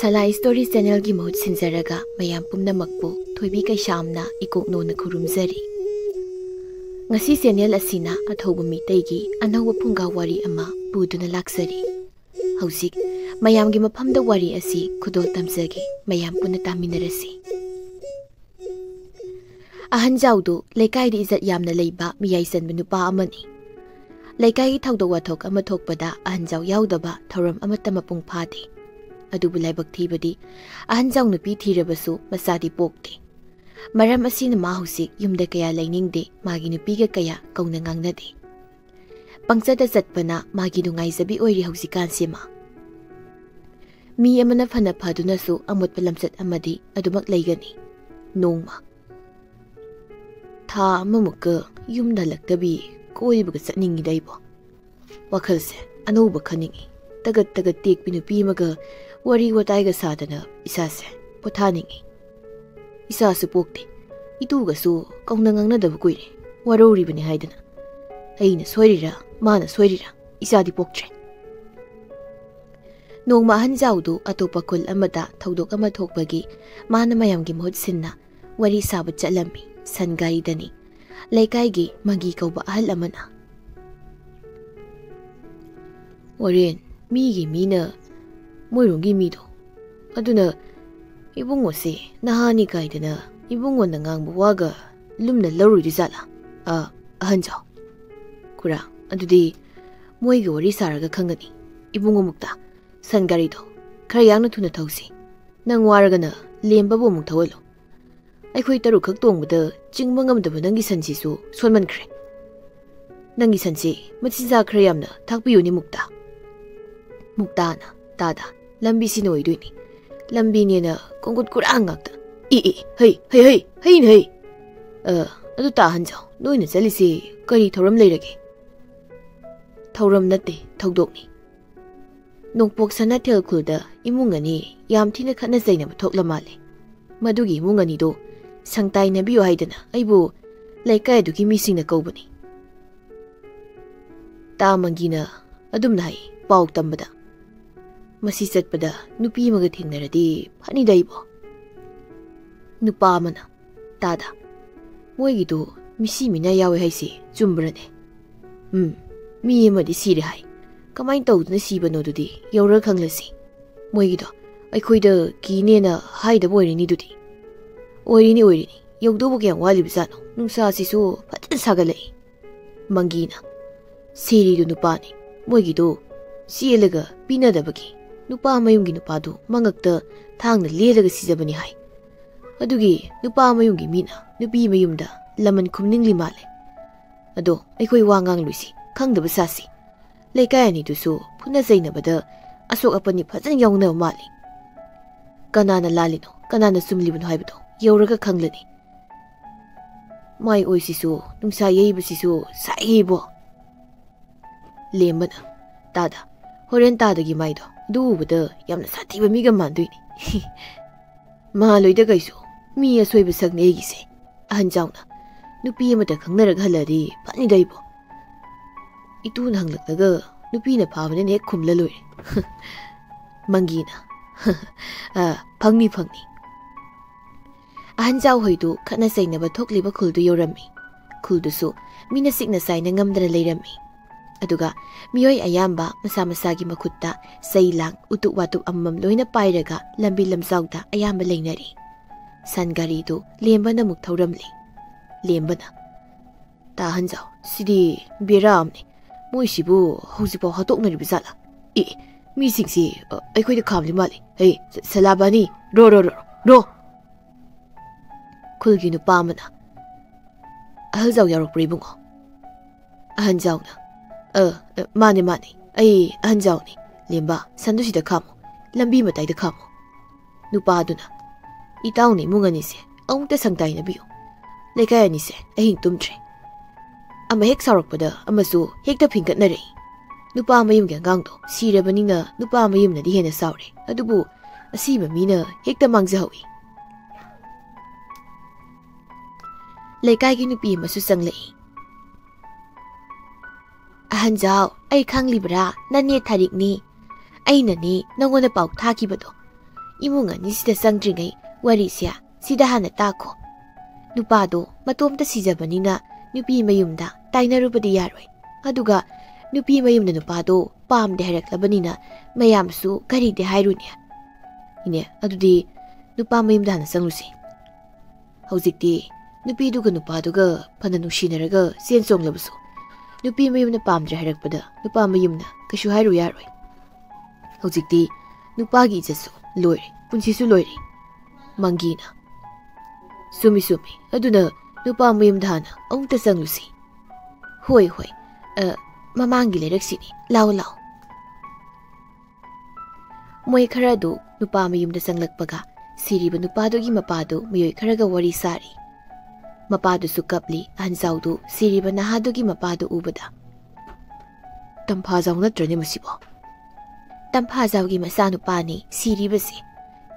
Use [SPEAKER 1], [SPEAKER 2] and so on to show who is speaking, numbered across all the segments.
[SPEAKER 1] Salai Story Channel gi mohut sinjaraga mayam pumnamakpu thoibi kaishamna ikoknona khurumjari. Ngasi channel asina athobu mitaigi anawwa phunga wari ama puduna laksari. Hausik mayam gi maphamda wari asi khudol tamjagi mayam punna taminarasi. Ahan jawdu lekai di izat yamna leiba miyaisan nupa amani. Lekai thawda wathok ama thokpada ahan jaw yawdaba thoram amata mapung phadi. Adubu laibak thibadi ahan jaw nupi thirabasu masadi pokti. Maram asina ma husik yumda kaya lainingde magi nupiga kaya kauna ngangnadi. Pangsada satpana magi nungaizabi oiri hausikan sima. Mi amana phana phadunasu amot palamsat amadi adumak laigani. Nongma tha mamuka yumda laktabi koibaga satningi daibo. Wakhalse anouba khaningi. Tagat tek pinupi maga wari wataiga sadana isase pothaningi. Isasu pokti ituga su kauna ngangnadabu kuire waroribani haidana. Aina soirira mana soirira isadi poktre. Nongma ahan jawdu atopa kul amada thawdok ama thokbagi mana mayamgi mohut sinna wari sabat chalami sangari dani leikaigi magi kauba ahal amana. Waren migi mina moirungi mido aduna ibungo se nahani kaidana ibungo na ngangbu waga lumna laruri zala ahanjaw kura adudi moiga wari saraga khangani ibungo mukta sangari do khara yangna thuna thausi nang waragana lemba bo muk thawalo aikhoi taru khak tongbada chingba ngamdaba nangi sansi su sonman khre nangi sansi machinja khara yamna thakpiyuni mukta Muktana, tada, lambi sinoy duini. Lambi niya na kungkut kurang ngakta. Hey. Ado tahan jaw, noy na salisi kari thawram layragi. Thawram nate, thawdok ni. Nongpok sana tel kulda imungani yam thina khatna zaina mathok lamale. Madugi imungani do sangtay na biyo haidana aibu laikay adugi mising na kaubani. Tamangina adum na hai pauk tambada. Masi satpada nupi maga thingnaradi phani daibo. Nupa amana tada moigidu misi mina yawe haisi chumbrane. Mi amadi sire hai. Kamain tawduna sibano dudi yawra khanglasi. Moigidu aikhoida kinena haida boirini dudi. Oirini yawdobo kyang wali bisano nungsa sisu patan sagalai. Mangina siridu nupani moigidu sielaga pinadabagi nupa mayungi nupadu mangakta thangna lelaga sijabani hai. Adugi nupa mayungi mina nupi mayumda laman khumningli male. Ado aikhoi wangang luisi khangdaba sasi. Laikay ani dusu phuna zainabada asok apani phajan yawna mali. Kanana lalino kanana sumlibano haibado yawraga khanglani. Mai oisisu nungsa yeibasisu saibo. Lembana tada horen tadagi maido duubada yamna satiba miga manduini. Mahaloida kaisu mi asoiba sakne egise ahan jawna nupi amata khangnaraga haladi phani daibo. Ituna hanglaktaga nupina phabana ne khumla loire. Mangina phangni ahan jaw hoidu khana sainaba thokliba khuldu yorami. Khuldusu mina sikna saina ngamdana leirami. Aduga miyoi ayamba masa-masagi makutta sailang utuk watuk amam loina pairaga lambi lamsawda ayamba lainari. Sangari du lembana muk thawramli. Lembana tahan jaw sidi bera amni moisibu hausipaw hatoknari bizala. Misingsi aikhoida khamli mali. Hey salabani ro. Khulgi nupa amana ahal jaw yarokpri bungo. Ahan jawna mane ai ahan jawni lemba sandusida khamo lambi matai da khamo. Nupa aduna itawni mungani se aungta sangtai na biyo. Lekay ani se ahing tumtre. Ama hek sarokpada amasu hekta phingkat na rei. Nupa mayum gi angangdo sirabanina nupa mayum na di hena sawre. Adubu asiba mina hekta mangjawi. Lekay gi nupi masu sanglai. Ahan jaw ai khanglibra nanye tharik ni aina ni nangona pauk thakibado इमुंग अनिसिदा संग्रिंगै वरिसे सिदा हाना ताखो नुपादो मतोमता सिजबनिना नुपी मयुमदा ताइनरुबदि यारोय अदुगा नुपी मयुमदा नुपादो पामदे हारक्लबनिना मयामसु करिदे हाइरुने इने अदुदि नुपा मयुमदा हाना संगुसि हौजिक्ति नुपीदुगा नुपादुगा फना नुसिनरगा सेन सोंगलबसु नुपी मयुमना पामद्रे हारक्पदा नुपा मयुमना कशु हाइरु यारोय हौजिक्ति नुपागी इज्जतसु लोइरे पुंसिसु लोइरे मंगीना सुमी सुमी अदुना नुपा मयुमदा हाना अमुक्ता संगुसि होय होय ममांगी लेरक्सिनी लाओ लाओ मोय खरादु नुपा मयुमदा संगलक्पगा सिरिबा नुपादुगी मपादु मयोय खरागा worry सारी मपादुसु कपली अहनजाउदु सिरिबा नहादुगी मपादु उबदा तंफाजाउ नत्रने मसिबो तंफाजाउगी मसा नुपानी सिरिबसे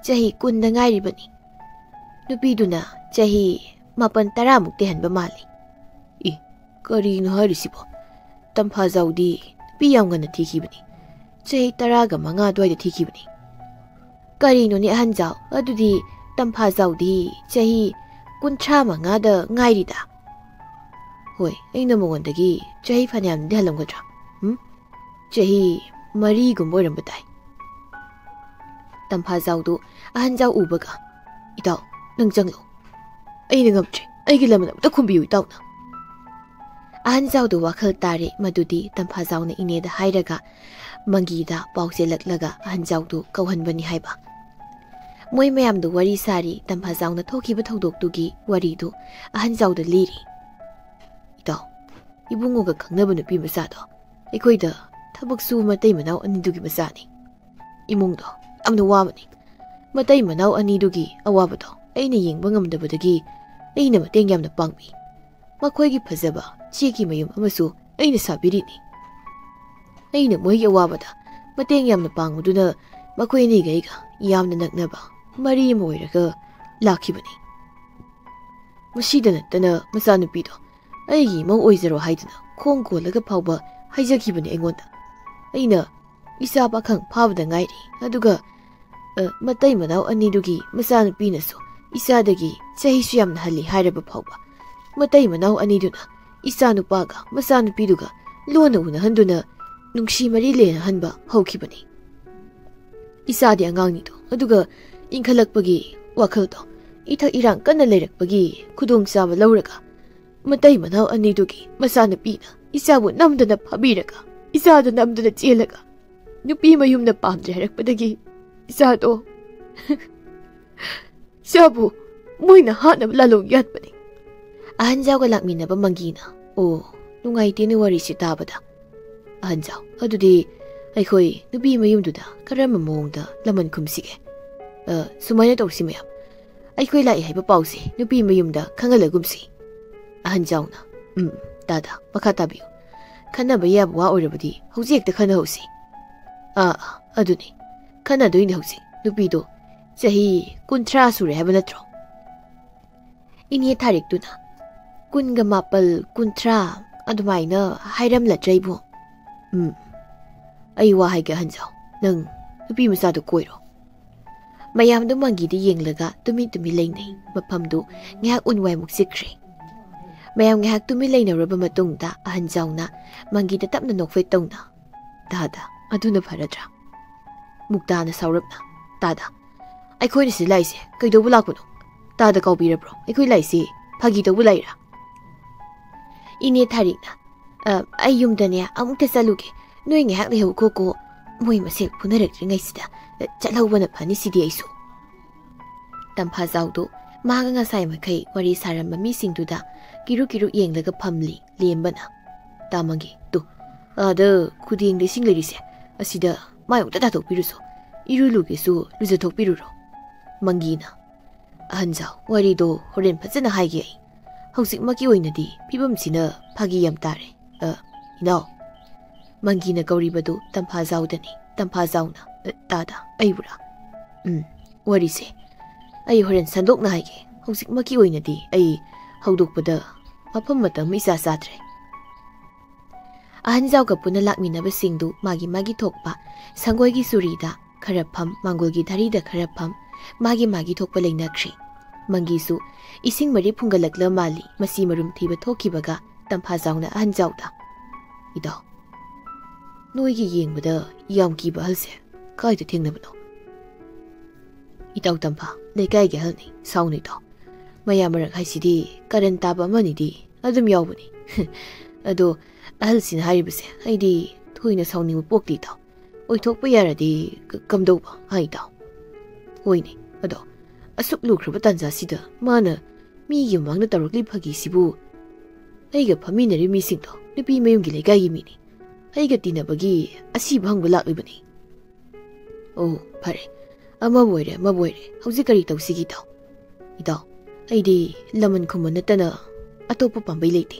[SPEAKER 1] चही कुंदा ngairibani नुपीदुना चही 9-10 मुक्ते हनबा माली इ करिनो हारिसिबो तंफाजाउदी नुपी यामगना थिखिबनी चही 15 द्वाइदा थिखिबनी करिनोने अहनजाउ अदुदी तंफाजाउदी चही 35 दा ngairida होय ऐना मगोंदगी चही फन्यामदि हलमगद्रा चही 3 गुम्बो रंबताई तंफाजाउदो अहनजाउ उबगा इताउ नंग चंगलो ऐना ngमत्रे ऐगी लमना त खुंबियु इताउना अहनजाउदो वाखल तारे मदुदी तंफाजाउना इनेदा हाइरगा मंगीदा पाउसे लकलगा अहनजाउदो कौहनबनी हाइबा मोय मयामदो वरी सारी तंफाजाउना थोखिबा थौदोक्तुगी वरीदो अहनजाउदा लिरी इताउ इबुंगोगा खंगनबा नुपी मसादो अखोइदा थबक सु मतै मनाउ अनिदुगी Masani इमुंगदो amna wamani matai manau anidugi awabado aina yengba ngamdabadagi aina mateng yamna pangbi makhoigi phajaba cheki mayum amasu aina sabirini aina moigi awabada mateng yamna panguduna makhoi ni gaiga yamna naknaba mari moiraga lakhibani musidana tana masanupido aigi mau oizaro haiduna khong kolaga phawba haijakibani engonda aina isa pakhang phawda ngairi aduga matai manau anidugi masanupinasu isadagi chahisu yamna hali hairaba phawba matai manau aniduna isanupaga masanupiduga lona una handuna nungshi mari lena hanba hawkhibani isadi angangnido aduga inkhalakpagi wakhaldo ithak irang kanna leirakpagi khudong chaba lauraga matai manau anidugi masanupina isabu namdana phabiraga isada namdana chelaga nupi mayumna pamdre harakpadagi isado sabu moina hana lalong yatpani ahanjaw ga lakminaba mangina o nungaite ni wari si tabada ahanjaw adudi aikhoi nupi mayumduda karama mongda laman khumsige sumaina tawsi mayam aikhoi lai haiba pause nupi mayumda khangalagumsi ahanjawna dada makata biu khanaba yab wa orabadi hojek ta khana hosi aduni khana doine hosi nupido chahi 30 sure haba natro ini tarik tuna 18 adumaina hairam la traibo ai wa haiga hanjaw nang nupi masado koiro mayam du mangi di yenglaga tumi leinai maphamdu ngak unwai muk sikre mayam ngak tumi leina raba matungda ahanjawna mangi da tapna nokfei tongna dada aduna pharadra mukdana saurabna tada aikhoi si laise kaidobu lakunu tada kaubirabro aikhoi laise phagi dobu laira ine tharikna ayumdane amukta saluge noi ngak lehu koko moi masek punarakringai sida chalhawbana phani sidi aisu tampa zawdo maga nga sai makai wari saram mi singduda kiru yenglaga phamli lembana tamangi tu ada khuding de singlerise asida mayu ta thok piruso iruluge su luja thok piruro mangina ahanjaw wari do horen phajana haige housik maki oinadi pibam sina phagi yam tare ino mangina gauribadu tampa zawdani tampa zawna tada aibura wari se ai horen sandokna haige housik maki oinadi ai haudokpada mafam matam isa satre ahanjaw ka puna lakminaba singdu magi thokpa sangoi gi surida kharapam mangol gi dhari da kharapam ꯃꯥꯒꯤ ꯊꯣꯛꯄ ꯂꯩꯅꯈ꯭ꯔꯤ ꯃꯪꯒꯤꯁꯨ ꯏꯁꯤꯡ ꯃꯔꯤ ꯐꯨꯡꯒꯠꯂꯛꯂ ꯃꯥꯜꯂꯤ ꯃꯁꯤ ꯃꯔꯨꯝ ꯊꯤꯕ ꯊꯣꯛꯈꯤꯕꯒ ꯇꯝꯐꯥꯖꯥꯎꯅ ꯑꯍꯟꯖꯥꯎꯗ ꯏꯇꯥꯎ ꯅꯣꯏꯒꯤ ꯌꯦꯡꯕꯗ ꯌꯥꯝ ꯀꯤꯕ ꯑꯍꯜꯁꯦ ꯀꯥꯏꯗ ꯊꯦꯡꯅꯕꯅꯣ ꯏꯇꯥꯎ ꯇꯝꯐꯥ ꯂꯩꯀꯥꯏꯒꯤ ꯑꯍꯜꯅꯤ ꯁꯥꯎꯅ ꯏꯇꯥꯎ ꯃꯌꯥꯝ ꯃꯔꯛ ꯍꯥꯏꯁꯤꯗꯤ ꯀꯔꯟ ꯇꯥꯕ ꯑꯃꯅꯤꯗꯤ ꯑꯗꯨꯝ ꯌꯥꯎꯕꯅꯤ ꯑꯗꯣ ꯑꯍꯜꯁꯤꯅ ꯍꯥꯏꯔꯤꯕꯁꯦ ꯑꯩꯗꯤ ꯊꯣꯏꯅ ꯁꯥꯎꯅꯤꯡꯕ ꯄꯣꯛꯇꯦ ꯏꯇꯥꯎ ꯑꯣꯏꯊꯣꯛꯄ ꯌꯥꯔꯗꯤ ꯀꯝꯗꯧꯕ ꯏꯇꯥꯎ ꯍꯣꯏꯅꯦ ꯑꯗꯣ ꯑꯁꯨꯛ ꯂꯨꯈ꯭ꯔꯕ ꯇꯥꯟꯖꯥꯁꯤꯗ ꯃꯥꯅ ꯃꯤꯒꯤ ꯃꯃꯥꯡꯗ ꯇꯧꯔꯛꯂꯤ ꯐꯥꯒꯤꯁꯤꯕꯨ ꯑꯩꯒ ꯐꯝꯃꯤꯟꯅꯔꯤꯕ ꯃꯤꯁꯤꯡꯗꯣ ꯅꯨꯄꯤ ꯃꯌꯨꯝꯒꯤ ꯂꯩꯀꯥꯏꯒꯤ ꯃꯤꯅꯤ ꯑꯩꯒ ꯇꯤꯟꯅꯕꯒꯤ ꯑꯁꯤꯕ ꯍꯪꯕ ꯂꯥꯛꯂꯤꯕꯅꯤ ꯑꯣ ꯐꯔꯦ ꯑꯃꯕꯨ ꯑꯣꯏꯔꯦ ꯍꯧꯖꯤꯛ ꯀꯔꯤ ꯇꯧꯁꯤꯒꯦ ꯏꯇꯥꯎ ꯑꯩꯗꯤ ꯂꯃꯟ ꯈꯨꯝꯕ ꯅꯠꯇꯅ ꯑꯇꯣꯞꯄ ꯄꯥꯝꯕꯩ ꯂꯩꯇꯦ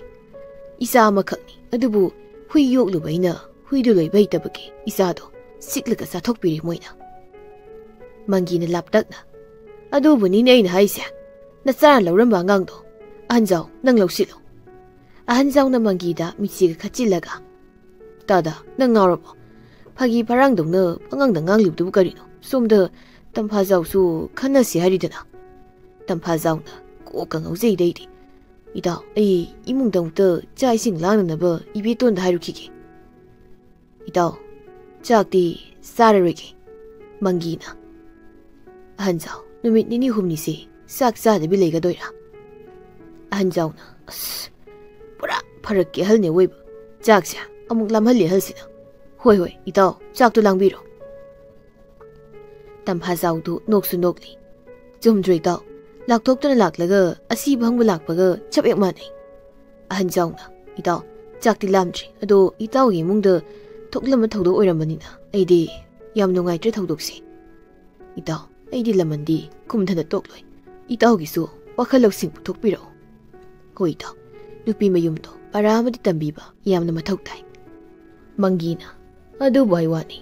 [SPEAKER 1] ꯏꯆꯥ ꯑꯃꯈꯛꯅꯤ ꯑꯗꯨꯕꯨ ꯍꯨꯏ ꯌꯣꯛꯂꯨꯕ ꯑꯩꯅ ꯍꯨꯏꯗꯨ ꯂꯣꯏꯕ ꯍꯩꯇꯕꯒꯤ ꯏꯆꯥꯗꯣ ꯁꯤꯛꯂꯒ ꯆꯥꯊꯣꯛꯄꯤꯔꯦ ꯃꯣꯏꯅ ꯃꯪꯒꯤꯅ ꯂꯥꯞꯇꯛꯅ ꯑꯗꯨꯕꯨꯅꯤꯅꯦ ꯑꯩꯅ ꯍꯥꯏꯁꯦ ꯅꯆꯥꯅ ꯂꯧꯔꯝꯕ ꯑꯉꯥꯡꯗꯣ ꯑꯍꯟꯖꯥꯎ ꯅꯪ ꯂꯧꯁꯤꯜꯂꯣ ꯑꯍꯟꯖꯥꯎꯅ ꯃꯪꯒꯤꯗ ꯃꯤꯠꯆꯤꯒ ꯈꯠꯆꯤꯜꯂꯒ ꯇꯥꯗ ꯅꯪ ꯉꯥꯎꯔꯕꯣ ꯐꯥꯒꯤ ꯐꯔꯥꯡꯗꯧꯅ ꯄꯉꯥꯡꯗ ꯉꯥꯡꯂꯤꯕꯗꯨꯕꯨ ꯀꯔꯤꯅꯣ ꯁꯣꯝꯗ ꯇꯝꯐꯥꯖꯥꯎꯁꯨ ꯈꯟꯅꯁꯤ ꯍꯥꯏꯔꯤꯗꯅ ꯇꯝꯐꯥꯖꯥꯎꯅ ꯀꯣꯛꯀ ꯉꯥꯎꯖꯩꯗꯩꯗꯤ ꯏꯇꯥꯎ ꯑꯩ ꯏꯃꯨꯡꯗ ꯑꯃꯨꯛꯇ ꯆꯥꯛ ꯏꯁꯤꯡ ꯂꯥꯡꯅꯅꯕ ꯏꯕꯦꯇꯣꯟꯗ ꯍꯥꯏꯔꯨꯈꯤꯒꯦ ꯏꯇꯥꯎ ꯆꯥꯛꯇꯤ ꯆꯥꯔꯔꯣꯏꯒꯦ ꯃꯪꯒꯤꯅ ꯑꯍꯟꯖꯥꯎ ꯅꯨꯃꯤꯠ ꯅꯤꯅꯤ ꯍꯨꯝꯅꯤꯁꯦ ꯆꯥꯛ ꯆꯥꯗꯕꯤ ꯂꯩꯒꯗꯣꯏꯔꯥ ꯑꯍꯟꯖꯥꯎꯅ ꯑꯁ ꯄꯨꯔꯥ ꯐꯔꯛꯀꯤ ꯑꯍꯜꯅꯦ ꯑꯣꯏꯕ ꯆꯥꯛꯁꯦ ꯑꯃꯨꯛ ꯂꯥꯝꯍꯜꯂꯤ ꯑꯍꯜꯁꯤꯅ ꯍꯣꯏ ꯏꯇꯥꯎ ꯆꯥꯛꯇꯣ ꯂꯥꯡꯕꯤꯔꯣ ꯇꯝꯐꯥꯖꯥꯎꯗꯨ ꯅꯣꯛꯁꯨ ꯅꯣꯛꯂꯤ ꯆꯨꯝꯗ꯭ꯔꯣ ꯏꯇꯥꯎ ꯂꯥꯛꯊꯣꯛꯇꯨꯅ ꯂꯥꯛꯂꯒ ꯑꯁꯤꯕ ꯍꯪꯕ ꯂꯥꯛꯄꯒ ꯆꯞ ꯍꯦꯛ ꯃꯥꯟꯅꯩ ꯑꯍꯟꯖꯥꯎꯅ ꯏꯇꯥꯎ ꯆꯥꯛꯇꯤ ꯂꯥꯝꯗ꯭ꯔꯤ ꯑꯗꯣ ꯏꯇꯥꯎꯒꯤ ꯏꯃꯨꯡꯗ ꯊꯣꯛꯂꯝꯕ ꯊꯧꯗꯣꯛ ꯑꯣꯏꯔꯝꯕꯅꯤꯅ ꯑꯩꯗꯤ ꯌꯥꯝ ꯅꯨꯡꯉꯥꯏꯇ꯭ꯔꯦ ꯊꯧꯗꯣꯛꯁꯦ ꯏꯇꯥꯎ ꯑꯩꯗꯤ ꯂꯃꯟꯗꯤ ꯀꯨꯝꯊꯅ ꯇꯣꯛꯂꯣꯏ ꯏꯇꯥꯎꯒꯤꯁꯨ ꯋꯥꯈꯜ ꯂꯧꯁꯤꯡ ꯄꯨꯊꯣꯛꯄꯤꯔꯛꯑꯣ ꯍꯣꯏ ꯏꯇꯥꯎ ꯅꯨꯄꯤ ꯃꯌꯨꯝꯗꯣ ꯄꯔꯥ ꯑꯃꯗꯤ ꯇꯝꯕꯤꯕ ꯌꯥꯝꯅ ꯃꯊꯧ ꯇꯥꯏ ꯃꯪꯒꯤꯅ ꯑꯗꯨꯕꯨ ꯍꯥꯏ ꯋꯥꯅꯤ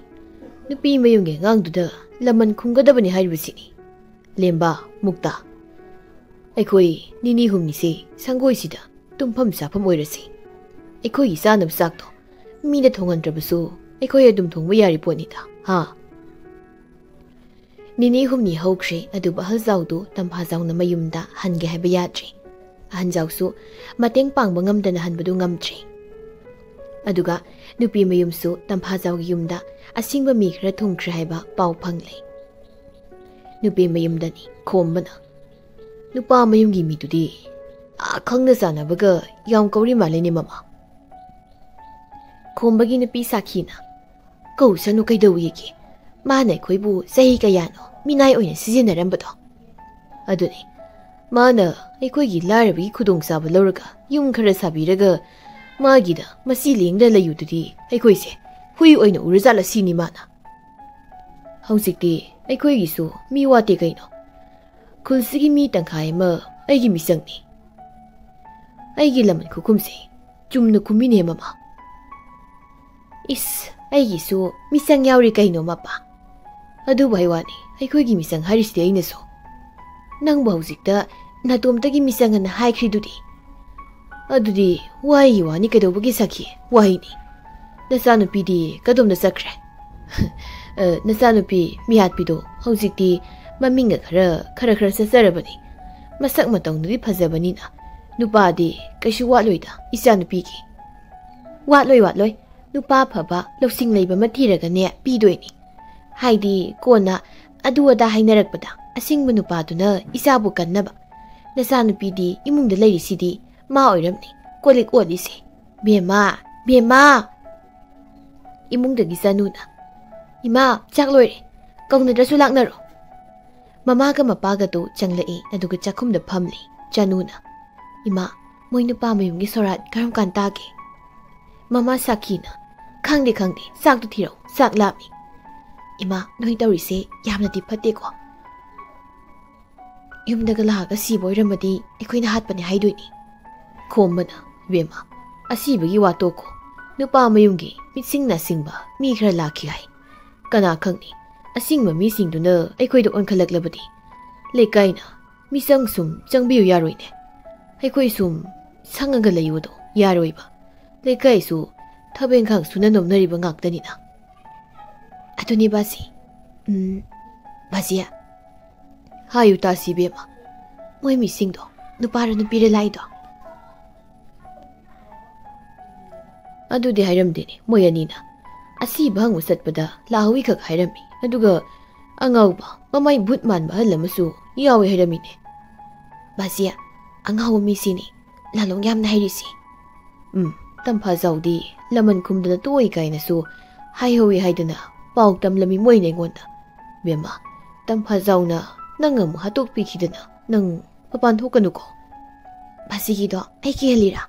[SPEAKER 1] ꯅꯨꯄꯤ ꯃꯌꯨꯝꯒꯤ ꯑꯉꯥꯡꯗꯨꯗ ꯂꯃꯟ ꯈꯨꯝꯒꯗꯕꯅꯤ ꯍꯥꯏꯔꯤꯕꯁꯤꯅꯤ ꯂꯦꯝꯕ ꯃꯨꯛꯇ ꯑꯩꯈꯣꯏ ꯅꯤꯅꯤ ꯍꯨꯝꯅꯤꯁꯦ ꯁꯪꯒꯣꯏꯁꯤꯗ ꯇꯨꯝꯐꯝ ꯆꯥꯐꯝ ꯑꯣꯏꯔꯁꯤ ꯑꯩꯈꯣꯏꯒꯤ ꯆꯥꯅꯕ ꯆꯥꯛꯇꯣ ꯃꯤꯅ ꯊꯣꯡꯍꯟꯗ꯭ꯔꯕꯁꯨ ꯑꯩꯈꯣꯏ ꯑꯗꯨꯝ ꯊꯣꯡꯕ ꯌꯥꯔꯤ ꯄꯣꯠꯅꯤꯗ ꯅꯤꯅꯤ ꯍꯨꯝꯅꯤ ꯍꯧꯈ꯭ꯔꯦ ꯑꯗꯨꯕꯨ ꯑꯍꯜꯖꯥꯎꯗꯨ ꯇꯝꯐꯥꯖꯥꯎꯅ ꯃꯌꯨꯝꯗ ꯍꯟꯒꯦ ꯍꯥꯏꯕ ꯌꯥꯗ꯭ꯔꯤ ꯑꯍꯟꯖꯥꯎꯁꯨ ꯃꯇꯦꯡ ꯄꯥꯡꯕ ꯉꯝꯗꯅ ꯍꯟꯕꯗꯨ ꯉꯝꯗ꯭ꯔꯤ ꯑꯗꯨꯒ ꯅꯨꯄꯤ ꯃꯌꯨꯝꯁꯨ ꯇꯝꯐꯥꯖꯥꯎꯒꯤ ꯌꯨꯝꯗ ꯑꯁꯤꯡꯕ ꯃꯤ ꯈꯔ ꯊꯨꯡꯈ꯭ꯔꯦ ꯍꯥꯏꯕ ꯄꯥꯎ ꯐꯪꯂꯦ ꯅꯨꯄꯤ ꯃꯌꯨꯝꯗꯅꯤ ꯈꯣꯝꯕꯅ ꯅꯨꯄꯥ ꯃꯌꯨꯝꯒꯤ ꯃꯤꯗꯨꯗꯤ ꯈꯪꯅ ꯆꯥꯟꯅꯕꯒ ꯌꯥꯝ ꯀꯧꯔꯤ ꯃꯥꯜꯂꯦꯅꯦ ꯃꯃꯥ ꯈꯣꯝꯕꯒꯤ ꯅꯨꯄꯤ ꯁꯥꯈꯤꯅ ꯀꯧꯁꯅꯨ ꯀꯩꯗꯧꯋꯦꯒꯦ ꯃꯥꯅ ꯑꯩꯈꯣꯏꯕꯨ ꯆꯍꯤ ꯀꯌꯥꯅꯣ ꯃꯤꯅꯥꯏ ꯑꯣꯏꯅ ꯁꯤꯖꯤꯟꯅꯔꯝꯕꯗꯣ ꯑꯗꯨꯅꯤ ꯃꯥꯅ ꯑꯩꯈꯣꯏꯒꯤ ꯂꯥꯏꯔꯕꯒꯤ ꯈꯨꯗꯣꯡꯆꯥꯕ ꯂꯧꯔꯒ ꯌꯨꯝ ꯈꯔ ꯁꯥꯕꯤꯔꯒ ꯃꯥꯒꯤꯗ ꯃꯁꯤ ꯂꯦꯡꯗꯅ ꯂꯩꯌꯨꯗꯨꯗꯤ ꯑꯩꯈꯣꯏꯁꯦ ꯍꯨꯏ ꯑꯣꯏꯅ ꯎꯔꯖꯥꯠꯂ ꯁꯤꯅꯤ ꯃꯥꯅ ꯍꯧꯖꯤꯛꯇꯤ ꯑꯩꯈꯣꯏꯒꯤꯁꯨ ꯃꯤ ꯋꯥꯠꯇꯦ ꯀꯩꯅꯣ ꯈꯨꯜꯁꯤꯒꯤ ꯃꯤ ꯇꯪꯈꯥꯏ ꯑꯃ ꯑꯩꯒꯤ ꯃꯤꯆꯪꯅꯤ ꯑꯩꯒꯤ ꯂꯃꯟ ꯈꯨꯈꯨꯝꯁꯦ ꯆꯨꯝꯅ ꯈꯨꯝꯃꯤꯅꯦ ꯃꯃꯥ ꯏꯁ ꯑꯩꯒꯤꯁꯨ ꯃꯤꯆꯪ ꯌꯥꯎꯔꯤ ꯀꯩꯅꯣ ꯃꯄꯥ ꯑꯗꯨꯕꯨ ꯍꯥꯏ ꯋꯥꯅꯤ ꯑꯩꯈꯣꯏꯒꯤ ꯃꯤꯆꯪ ꯍꯥꯏꯔꯤꯁꯤꯗꯤ ꯑꯩꯅꯁꯨ ꯅꯪꯕꯨ ꯍꯧꯖꯤꯛꯇ ꯅꯥꯇꯣꯝꯇꯒꯤ ꯃꯤꯆꯪ ꯑꯅ ꯍꯥꯏꯈ꯭ꯔꯤꯗꯨꯗꯤ ꯑꯗꯨꯗꯤ ꯋꯥꯍꯩꯒꯤ ꯋꯥꯅꯤ ꯀꯩꯗꯧꯕꯒꯤ ꯁꯈꯤ ꯋꯥꯍꯩꯅꯤ ꯅꯆꯥꯅꯨꯄꯤꯗꯤ ꯀꯗꯣꯝꯗ ꯆꯠꯈ꯭ꯔꯦ ꯅꯆꯥꯅꯨꯄꯤ ꯃꯤꯍꯥꯠꯄꯤꯗꯣ ꯍꯧꯖꯤꯛꯇꯤ ꯃꯃꯤꯡꯒ ꯈꯔ ꯆꯠꯆꯔꯕꯅꯤ ꯃꯁꯛ ꯃꯇꯧꯅꯗꯤ ꯐꯖꯕꯅꯤꯅ ꯅꯨꯄꯥꯗꯤ ꯀꯩꯁꯨ ꯋꯥꯠꯂꯣꯏꯗ ꯏꯆꯥꯅꯨꯄꯤꯒꯤ ꯋꯥꯠꯂꯣꯏ ꯅꯨꯄꯥꯐꯕ ꯂꯧꯁꯤꯡ ꯂꯩꯕ ꯑꯃ ꯊꯤꯔꯒꯅꯦ ꯄꯤꯗꯣꯏꯅꯤ ꯍꯥꯏꯗꯤ ꯀꯣꯟꯅ ꯑꯗꯨ ꯑꯗꯥ ꯍꯥꯏꯅꯔꯛꯄꯗ ꯑꯁꯤꯡꯕ ꯅꯨꯄꯥꯗꯨꯅ ꯏꯆꯥꯕꯨ ꯀꯟꯅꯕ ꯅꯆꯥꯅꯨꯄꯤꯗꯤ ꯏꯃꯨꯡꯗ ꯂꯩꯔꯤꯁꯤꯗꯤ ꯃꯥ ꯑꯣꯏꯔꯝꯅꯤ ꯀꯣꯜꯂꯤꯛ ꯑꯣꯠꯂꯤꯁꯦ ꯕꯦꯝꯃ ꯏꯃꯨꯡꯗꯒꯤ ꯆꯅꯨꯅ ꯏꯃꯥ ꯆꯥꯛ ꯂꯣꯏꯔꯦ ꯀꯧꯅꯗ꯭ꯔꯁꯨ ꯂꯥꯛꯅꯔꯣ ꯃꯃꯥꯒ ꯃꯄꯥꯒꯗꯣ ꯆꯪꯂꯛꯏ ꯑꯗꯨꯒ ꯆꯥꯛꯈꯨꯝꯗ ꯐꯝꯂꯤ ꯆꯅꯨꯅ ꯏꯃꯥ ꯃꯣꯏ ꯅꯨꯄꯥ ꯃꯌꯨꯝꯒꯤ ꯁꯣꯔꯥꯠ ꯀꯔꯝ ꯀꯥꯟ ꯇꯥꯒꯦ ꯃꯃꯥ ꯁꯥꯈꯤꯅ ꯈꯪꯗꯦ ꯆꯥꯛꯇꯨ ꯊꯤꯔꯛꯎ ꯆꯥꯛ ꯂꯥꯝꯃꯤ ꯏꯃꯥ ꯅꯣꯏ ꯇꯧꯔꯤꯁꯦ ꯌꯥꯝꯅꯗꯤ ꯐꯠꯇꯦꯀꯣ ꯌꯨꯝꯗꯒ ꯂꯥꯛꯑꯒ ꯁꯤꯕ ꯑꯣꯏꯔꯝꯃꯗꯤ ꯑꯩꯈꯣꯏꯅ ꯍꯥꯠꯄꯅꯦ ꯍꯥꯏꯗꯣꯏꯅꯤ ꯈꯣꯝꯕꯅ ꯏꯕꯦꯝꯃ ꯑꯁꯤꯕꯒꯤ ꯋꯥꯇꯣꯛꯀꯣ ꯅꯨꯄꯥ ꯃꯌꯨꯝꯒꯤ ꯃꯤꯠꯁꯤꯡ ꯅꯥꯁꯤꯡꯕ ꯃꯤ ꯈꯔ ꯂꯥꯛꯈꯤ ꯍꯥꯏ ꯀꯅꯥ ꯈꯪꯅꯤ ꯑꯁꯤꯡꯕ ꯃꯤꯁꯤꯡꯗꯨꯅ ꯑꯩꯈꯣꯏꯗ ꯑꯣꯟꯈꯠꯂꯛꯂꯕꯗꯤ ꯂꯩꯀꯥꯏꯅ ꯃꯤꯆꯪ ꯁꯨꯝ ꯆꯪꯕꯤꯌꯨ ꯌꯥꯔꯣꯏꯅꯦ ꯑꯩꯈꯣꯏ ꯁꯨꯝ ꯁꯪꯉꯒ ꯂꯩꯌꯨꯗꯣ ꯌꯥꯔꯣꯏꯕ ꯂꯩꯀꯥꯏꯁꯨ ꯊꯕꯛ ꯏꯪꯈꯥꯡ ꯁꯨꯅ ꯅꯣꯝꯅꯔꯤꯕ ꯉꯥꯛꯇꯅꯤꯅ ꯑꯗꯨꯅꯤ ꯕꯥꯁꯤ ꯕꯥꯖꯤꯌꯥ Hayu tasi bema. Moi mising do. Nupara nupira laido. Adu de hairam dini. Moi anina. Asi bang usat pada lawi kak hairami. Aduga angaw ba mamay butman ba halamasu yawi hairamine. Basia angaw misini lalong yam na hairisi. Tampa zawdi laman kumdana tuoy kay nasu haihawi haidana paug tamlami moy na ingonda. Bema tampa zaw na nangam hatok pikidana nang papantukan ko. Basigi do ay kihalira.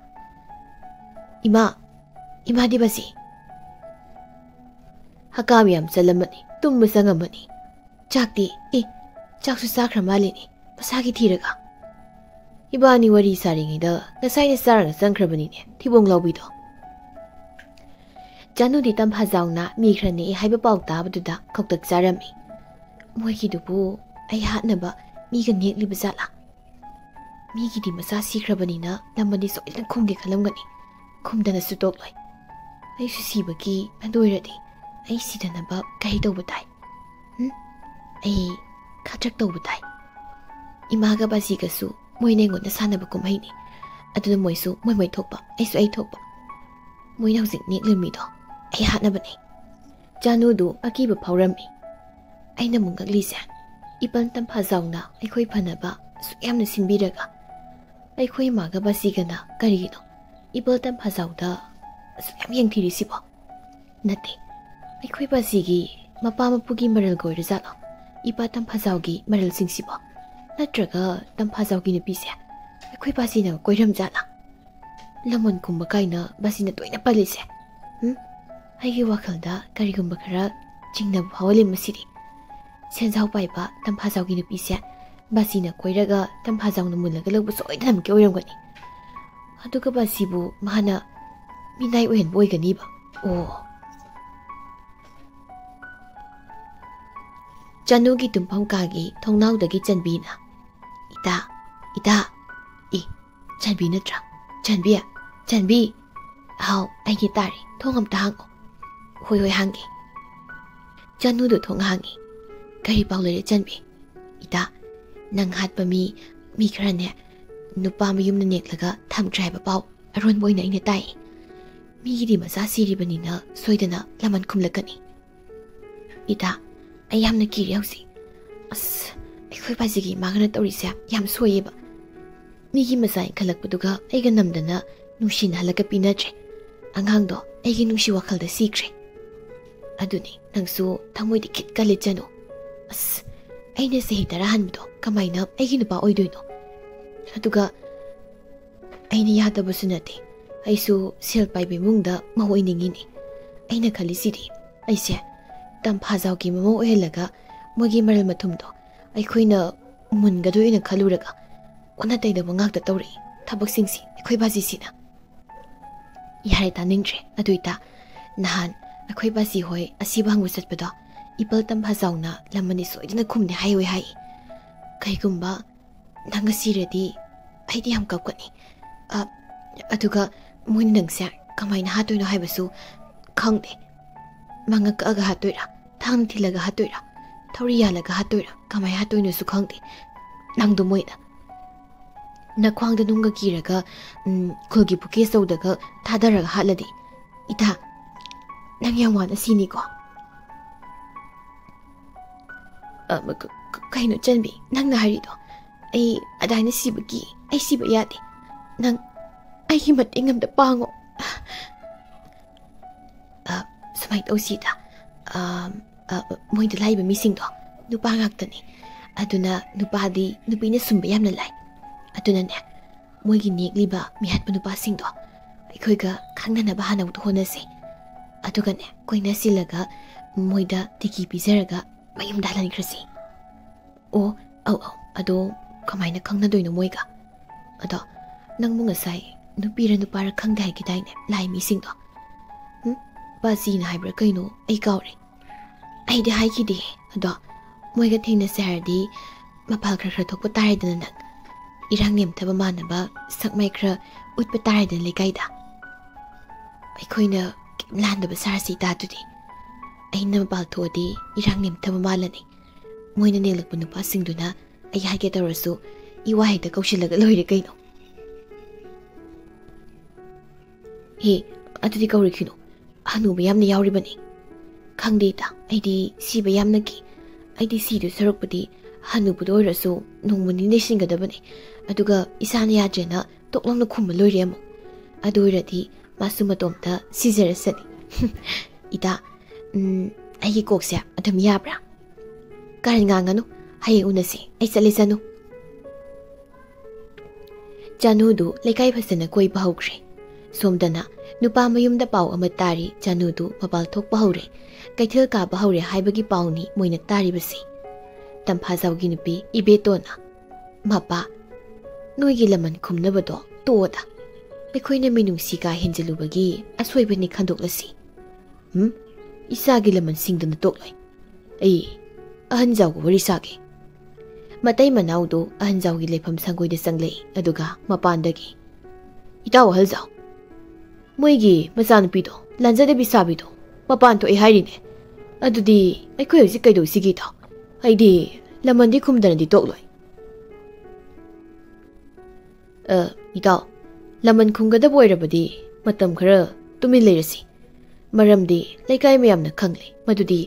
[SPEAKER 1] Ima di basi. Hakamiyam salamani tummasangamani. Chakti chaksu sakramali ni pasagi tiraga. Ibani wari saringida nasai na sarang sangkrabani ne tibong lawbido. Janu di tampa zaw na mikrani haiba paug tabaduda koktak sarami. Moiki dubu ay hatnaba miga nekli bazala. Migi di masa sikrabani na lamani so ilang kumgi kalamgani. Kumdana sutoklay. Ay susibagi andoyradi. Ay sidanaba kahit daw batay. Ay katrak daw batay. Imaga basi kasu moy nengon na sana ba kumaini. Aduna moy su moy thokpa ay su ay thokpa. Moy na husik neklimi do. Ay hatnaba ni. Janu du akiba paurami. Ay namungaglisa. Ipan tampa zaw na ay ko'y panaba su yam na sinbiraga. Ay ko'y maga basi ka na karino. Ipal tampa zaw da su yam yang tirisipo. Nati. Ay ko'y basigi mapamapugi maral goy rizalo. Ipa tampa zaw gi maral singsipo. Natraga tampa zaw gi napisi. Ay ko'y basi na ko'y ramzala. Lamon kumbakay na basi na to'y napalisi. Ay wakal da karigumba kara jingna hawalim masiri. Senzaw paipa tampa zaw gi napisi. Basi na ko'y raga tampa zaw na mulaga lagbaso ay nam ki oyam gani. Aduga basibu mahana minay uyan boy gani ba? Oh. Janugi tumpam kagi thongnaw dagi chanbi na. Ita. Chanbi na tra. Chanbi. Haw ay gitari thongam tahango. Hoy hangi. Janu do thong hangi. Kari paulare chanbi. Ita nang hat pa mi krane. Nupa mayum na neklaga tham drive pau aron boy na ina tai. Migi masa siri banina soidana laman kumlakani. Ita ayam na kiri hausi. As ako'y pasigi magana tawrisa yam soyeba. Migi masay kalakpaduga ay ganamdana nungsin halaga pinatre. Anghang do ay ginungsi wakal da sikre. Aduni nangsu tamoy dikit kalit jano. As ay nasa hitarahan mo do kamay na ay ginupa oydoy no. Aduga ay niyata ba sunati ay su silpay bimungda mahuiningin ay nakalisidi ay siya tampa zaw ki mamo ohelaga mogi maral matumdo ay ko'y na mungadoy na kaluraga unatay da mangagda tawri tabak singsi ay ko'y basi sina yari taningdre aduita nahan ay ko'y basi hoy asibang wasat pa do ipal tampa zaw na lamani so'y na kumni haywe hay kay kumba nangasiradi ay di ham kapkani. Aduga moy nang siya kamay na hatoy na haybasu kangde. Mga kaaga hatoy ra, tang tilaga hatoy ra, tauriyalaga hatoy ra, kamay hatoy na su kangde. Nang dumoy na. Nakwang da nunga kiraga kulgi puke saudaga tadaraga haladi. Ita, nang yawa na sini ko. Kaino chanbi, nang nahari do. Ay aday na sibagi ay sibayati nang ay himatingam da pango. Sumay daw sita mo'y dalay ba mising do nupangag tani aduna nupadi nupi na sumbayam na lay aduna na mo'y ginikli ba mihat pa nupasing do ay ko'y ka kang na nabahanaw to na si aduga na ko'y nasilaga mo'y da tikipizaraga mayim dalan krasi o ado kamay na kang nadoy no mo'y ka ado nang mga say nupira nupara kang dahay kitay na lay mising do basi na haibra kaino ay kauri ay dahay kidi ado mo'y gating na saradi mapal kra thokpa taray da na nag irang nem taba manaba sakmay kra utpa taray da ligay da ay ko'y na kimlanda ba sarasi datu di ay na mapal to di irang nem taba malani mo'y na nilagpo na pasing do na ꯑꯩ ꯍꯥꯏꯒꯦ ꯇꯧꯔꯁꯨ ꯏꯋꯥ ꯍꯦꯛꯇ ꯀꯧꯁꯤꯜꯂꯒ ꯂꯣꯏꯔꯦ ꯀꯩꯅꯣ ꯍꯦ ꯑꯗꯨꯗꯤ ꯀꯧꯔꯤꯈꯤꯅꯣ ꯍꯅꯨꯕ ꯌꯥꯝꯅ ꯌꯥꯎꯔꯤꯕꯅꯤ ꯈꯪꯗꯦ ꯏꯇꯥ ꯑꯩꯗꯤ ꯁꯤꯕ ꯌꯥꯝꯅ ꯀꯤ ꯑꯩꯗꯤ ꯁꯤꯗꯨ ꯁꯔꯨꯛꯄꯨꯗꯤ ꯍꯅꯨꯕꯗ ꯑꯣꯏꯔꯁꯨ ꯅꯣꯡꯃ ꯅꯤꯅꯤ ꯂꯩꯁꯤꯟꯒꯗꯕꯅꯤ ꯑꯗꯨꯒ ꯏꯁꯥꯅ ꯌꯥꯗ꯭ꯔꯦꯅ ꯇꯣꯛꯂꯥꯎꯅ ꯈꯨꯝꯕ ꯂꯣꯏꯔꯦ ꯑꯃꯨꯛ ꯑꯗꯨ ꯑꯣꯏꯔꯗꯤ ꯃꯥꯁꯨ ꯃꯇꯣꯝꯇ ꯁꯤꯖꯔꯁꯅꯤ ꯏꯇꯥ ꯑꯩꯒꯤ ꯀꯣꯛꯁꯦ ꯑꯗꯨꯝ ꯌꯥꯕ꯭ꯔꯥ ꯀꯔꯟ ꯉꯥꯡꯒꯅꯨ ꯍꯌꯦꯡ ꯎꯅꯁꯤ ꯑꯩ ꯆꯠꯂꯦ ꯆꯅꯨ ꯆꯅꯨꯗꯨ ꯂꯩꯀꯥꯏ ꯐꯖꯅ ꯀꯣꯏꯕ ꯍꯧꯈ꯭ꯔꯦ ꯁꯣꯝꯗꯅ ꯅꯨꯄꯥ ꯃꯌꯨꯝꯗ ꯄꯥꯎ ꯑꯃ ꯇꯥꯔꯤ ꯆꯅꯨꯗꯨ ꯃꯄꯥꯜ ꯊꯣꯛꯄ ꯍꯧꯔꯦ ꯀꯩꯊꯦꯜ ꯀꯥꯕ ꯍꯧꯔꯦ ꯍꯥꯏꯕꯒꯤ ꯄꯥꯎꯅꯤ ꯃꯣꯏꯅ ꯇꯥꯔꯤꯕꯁꯤ ꯇꯝꯐꯥꯖꯥꯎꯒꯤ ꯅꯨꯄꯤ ꯏꯕꯦꯇꯣꯟꯅ ꯃꯄꯥ ꯅꯣꯏꯒꯤ ꯂꯃꯟ ꯈꯨꯝꯅꯕꯗꯣ ꯇꯣꯛꯑꯣꯗ ꯑꯩꯈꯣꯏꯅ ꯃꯤꯅꯨꯡꯁꯤ ꯀꯥ ꯍꯦꯟꯖꯤꯜꯂꯨꯕꯒꯤ ꯑꯁꯣꯏꯕꯅꯤ ꯈꯟꯗꯣꯛꯂꯁꯤ ꯏꯆꯥꯒꯤ ꯂꯃꯟꯁꯤꯡꯗꯨꯅ ꯇꯣꯛꯂꯣꯏ ꯑꯩ ꯑꯍꯟꯖꯥꯎꯒ ꯋꯥꯔꯤ ꯁꯥꯒꯦ ꯃꯇꯩ ꯃꯅꯥꯎꯗꯨ ꯑꯍꯟꯖꯥꯎꯒꯤ ꯂꯩꯐꯝ ꯁꯪꯒꯣꯏꯗ ꯆꯪꯂꯛꯏ ꯑꯗꯨꯒ ꯃꯄꯥꯟꯗꯒꯤ ꯏꯇꯥꯎ ꯑꯍꯜꯖꯥꯎ ꯃꯣꯏꯒꯤ ꯃꯆꯥꯅꯨꯄꯤꯗꯣ ꯂꯥꯟꯖꯗꯕꯤ ꯁꯥꯕꯤꯗꯣ ꯃꯄꯥꯟ ꯊꯣꯛꯑꯦ ꯍꯥꯏꯔꯤꯅꯦ ꯑꯗꯨꯗꯤ ꯑꯩꯈꯣꯏ ꯍꯧꯖꯤꯛ ꯀꯩꯗꯧꯁꯤꯒꯦ ꯏꯇꯥꯎ ꯑꯩꯗꯤ ꯂꯃꯟꯗꯤ ꯈꯨꯝꯗꯅꯗꯤ ꯇꯣꯛꯂꯣꯏ ꯏꯇꯥꯎ ꯂꯃꯟ ꯈꯨꯝꯒꯗꯕ ꯑꯣꯏꯔꯕꯗꯤ ꯃꯇꯝ ꯈꯔ ꯇꯨꯃꯤꯟ ꯂꯩꯔꯁꯤ ꯃꯔꯝꯗꯤ ꯂꯩꯀꯥꯏ ꯃꯌꯥꯝꯅ ꯈꯪꯂꯦ ꯃꯗꯨꯗꯤ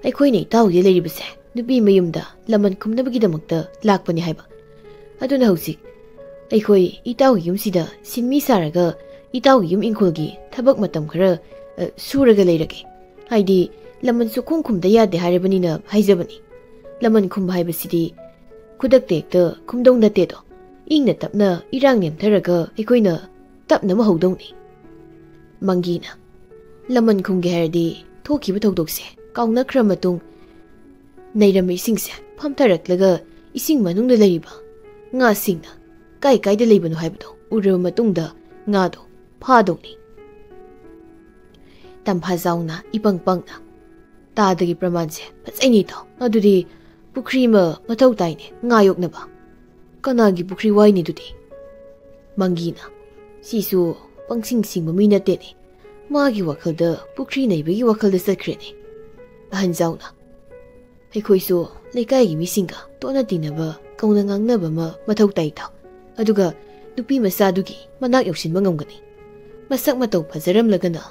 [SPEAKER 1] ꯑꯩꯈꯣꯏꯅ ꯏꯇꯥꯎꯒꯤ ꯂꯩꯔꯤꯕꯁꯦ ꯅꯨꯄꯤ ꯃꯌꯨꯝꯗ ꯂꯃꯟ ꯈꯨꯝꯅꯕꯒꯤꯗꯃꯛꯇ ꯂꯥꯛꯄꯅꯤ ꯍꯥꯏꯕ ꯑꯗꯨꯅ ꯍꯧꯖꯤꯛ ꯑꯩꯈꯣꯏ ꯏꯇꯥꯎꯒꯤ ꯌꯨꯝꯁꯤꯗ ꯁꯤꯟꯃꯤ ꯁꯥꯔꯒ ꯏꯇꯥꯎꯒꯤ ꯌꯨꯝ ꯏꯪꯈꯣꯜꯒꯤ ꯊꯕꯛ ꯃꯇꯝ ꯈꯔ ꯁꯨꯔꯒ ꯂꯩꯔꯒꯦ ꯍꯥꯏꯗꯤ ꯂꯃꯟ ꯁꯨꯈꯨꯝ ꯈꯨꯝꯗ ꯌꯥꯗꯦ ꯍꯥꯏꯔꯕꯅꯤꯅ ꯍꯥꯏꯖꯕꯅꯤ ꯂꯃꯟ ꯈꯨꯝꯕ ꯍꯥꯏꯕꯁꯤꯗꯤ ꯈꯨꯗꯛꯇ ꯍꯦꯛꯇ ꯈꯨꯝꯗꯧ ꯅꯠꯇꯦꯗꯣ ꯏꯪꯅ ꯇꯞꯅ ꯏꯔꯥꯡ ꯅꯦꯝꯊꯔꯒ ꯑꯩꯈꯣꯏꯅ ꯇꯞꯅ ꯍꯧꯗꯧꯅꯤ ꯃꯪꯒꯤꯅ ꯂꯃꯟ ꯈꯨꯝꯒꯦ ꯍꯥꯏꯔꯗꯤ ꯊꯣꯛꯈꯤꯕ ꯊꯧꯗꯣꯛꯁꯦ ꯀꯥꯎꯅꯈ꯭ꯔ ꯃꯇꯨꯡ ꯅꯩꯔꯝꯕ ꯏꯁꯤꯡꯁꯦ ꯐꯝꯊꯔꯛꯂꯒ ꯏꯁꯤꯡ ꯃꯅꯨꯡꯗ ꯂꯩꯔꯤꯕ ꯉꯥꯁꯤꯡꯅ ꯀꯥꯏꯗ ꯂꯩꯕꯅꯣ ꯍꯥꯏꯕꯗꯣ ꯎꯔꯕ ꯃꯇꯨꯡꯗ ꯉꯥꯗꯣ ꯐꯥꯗꯧꯅꯤ ꯇꯝꯐꯥꯖꯥꯎꯅ ꯏꯄꯪ ꯄꯪꯅ ꯇꯥꯗꯒꯤ ꯄ꯭ꯔꯃꯥꯟꯁꯦ ꯐꯖꯩꯅꯤ ꯏꯇꯥꯎ ꯑꯗꯨꯗꯤ ꯄꯨꯈ꯭ꯔꯤ ꯑꯃ ꯃꯊꯧ ꯇꯥꯏꯅꯦ ꯉꯥ ꯌꯣꯛꯅꯕ ꯀꯅꯥꯒꯤ ꯄꯨꯈ꯭ꯔꯤ ꯋꯥꯏꯅꯤ ꯑꯗꯨꯗꯤ ꯃꯪꯒꯤꯅ ꯁꯤꯁꯨ ꯄꯪꯁꯤꯡ ꯁꯤꯡꯕ ꯃꯤ ꯅꯠꯇꯦꯅꯦ ꯃꯥꯒꯤ ꯋꯥꯈꯜꯗ ꯄꯨꯈ꯭ꯔꯤ ꯅꯩꯕꯒꯤ ꯋꯥꯈꯜꯗ ꯆꯠꯈ꯭ꯔꯦꯅꯦ ꯑꯍꯟꯖꯥꯎꯅ ꯑꯩꯈꯣꯏꯁꯨ ꯂꯩꯀꯥꯏꯒꯤ ꯃꯤꯁꯤꯡꯒ ꯇꯣꯠꯅ ꯇꯤꯟꯅꯕ ꯀꯧꯅ ꯉꯥꯡꯅꯕ ꯑꯃ ꯃꯊꯧ ꯇꯥꯏ ꯏꯇꯥꯎ ꯑꯗꯨꯒ ꯅꯨꯄꯤ ꯃꯆꯥꯗꯨꯒꯤ ꯃꯅꯥꯛ ꯌꯧꯁꯤꯟꯕ ꯉꯝꯒꯅꯤ ꯃꯁꯛ ꯃꯇꯧ ꯐꯖꯔꯝꯂꯒꯅ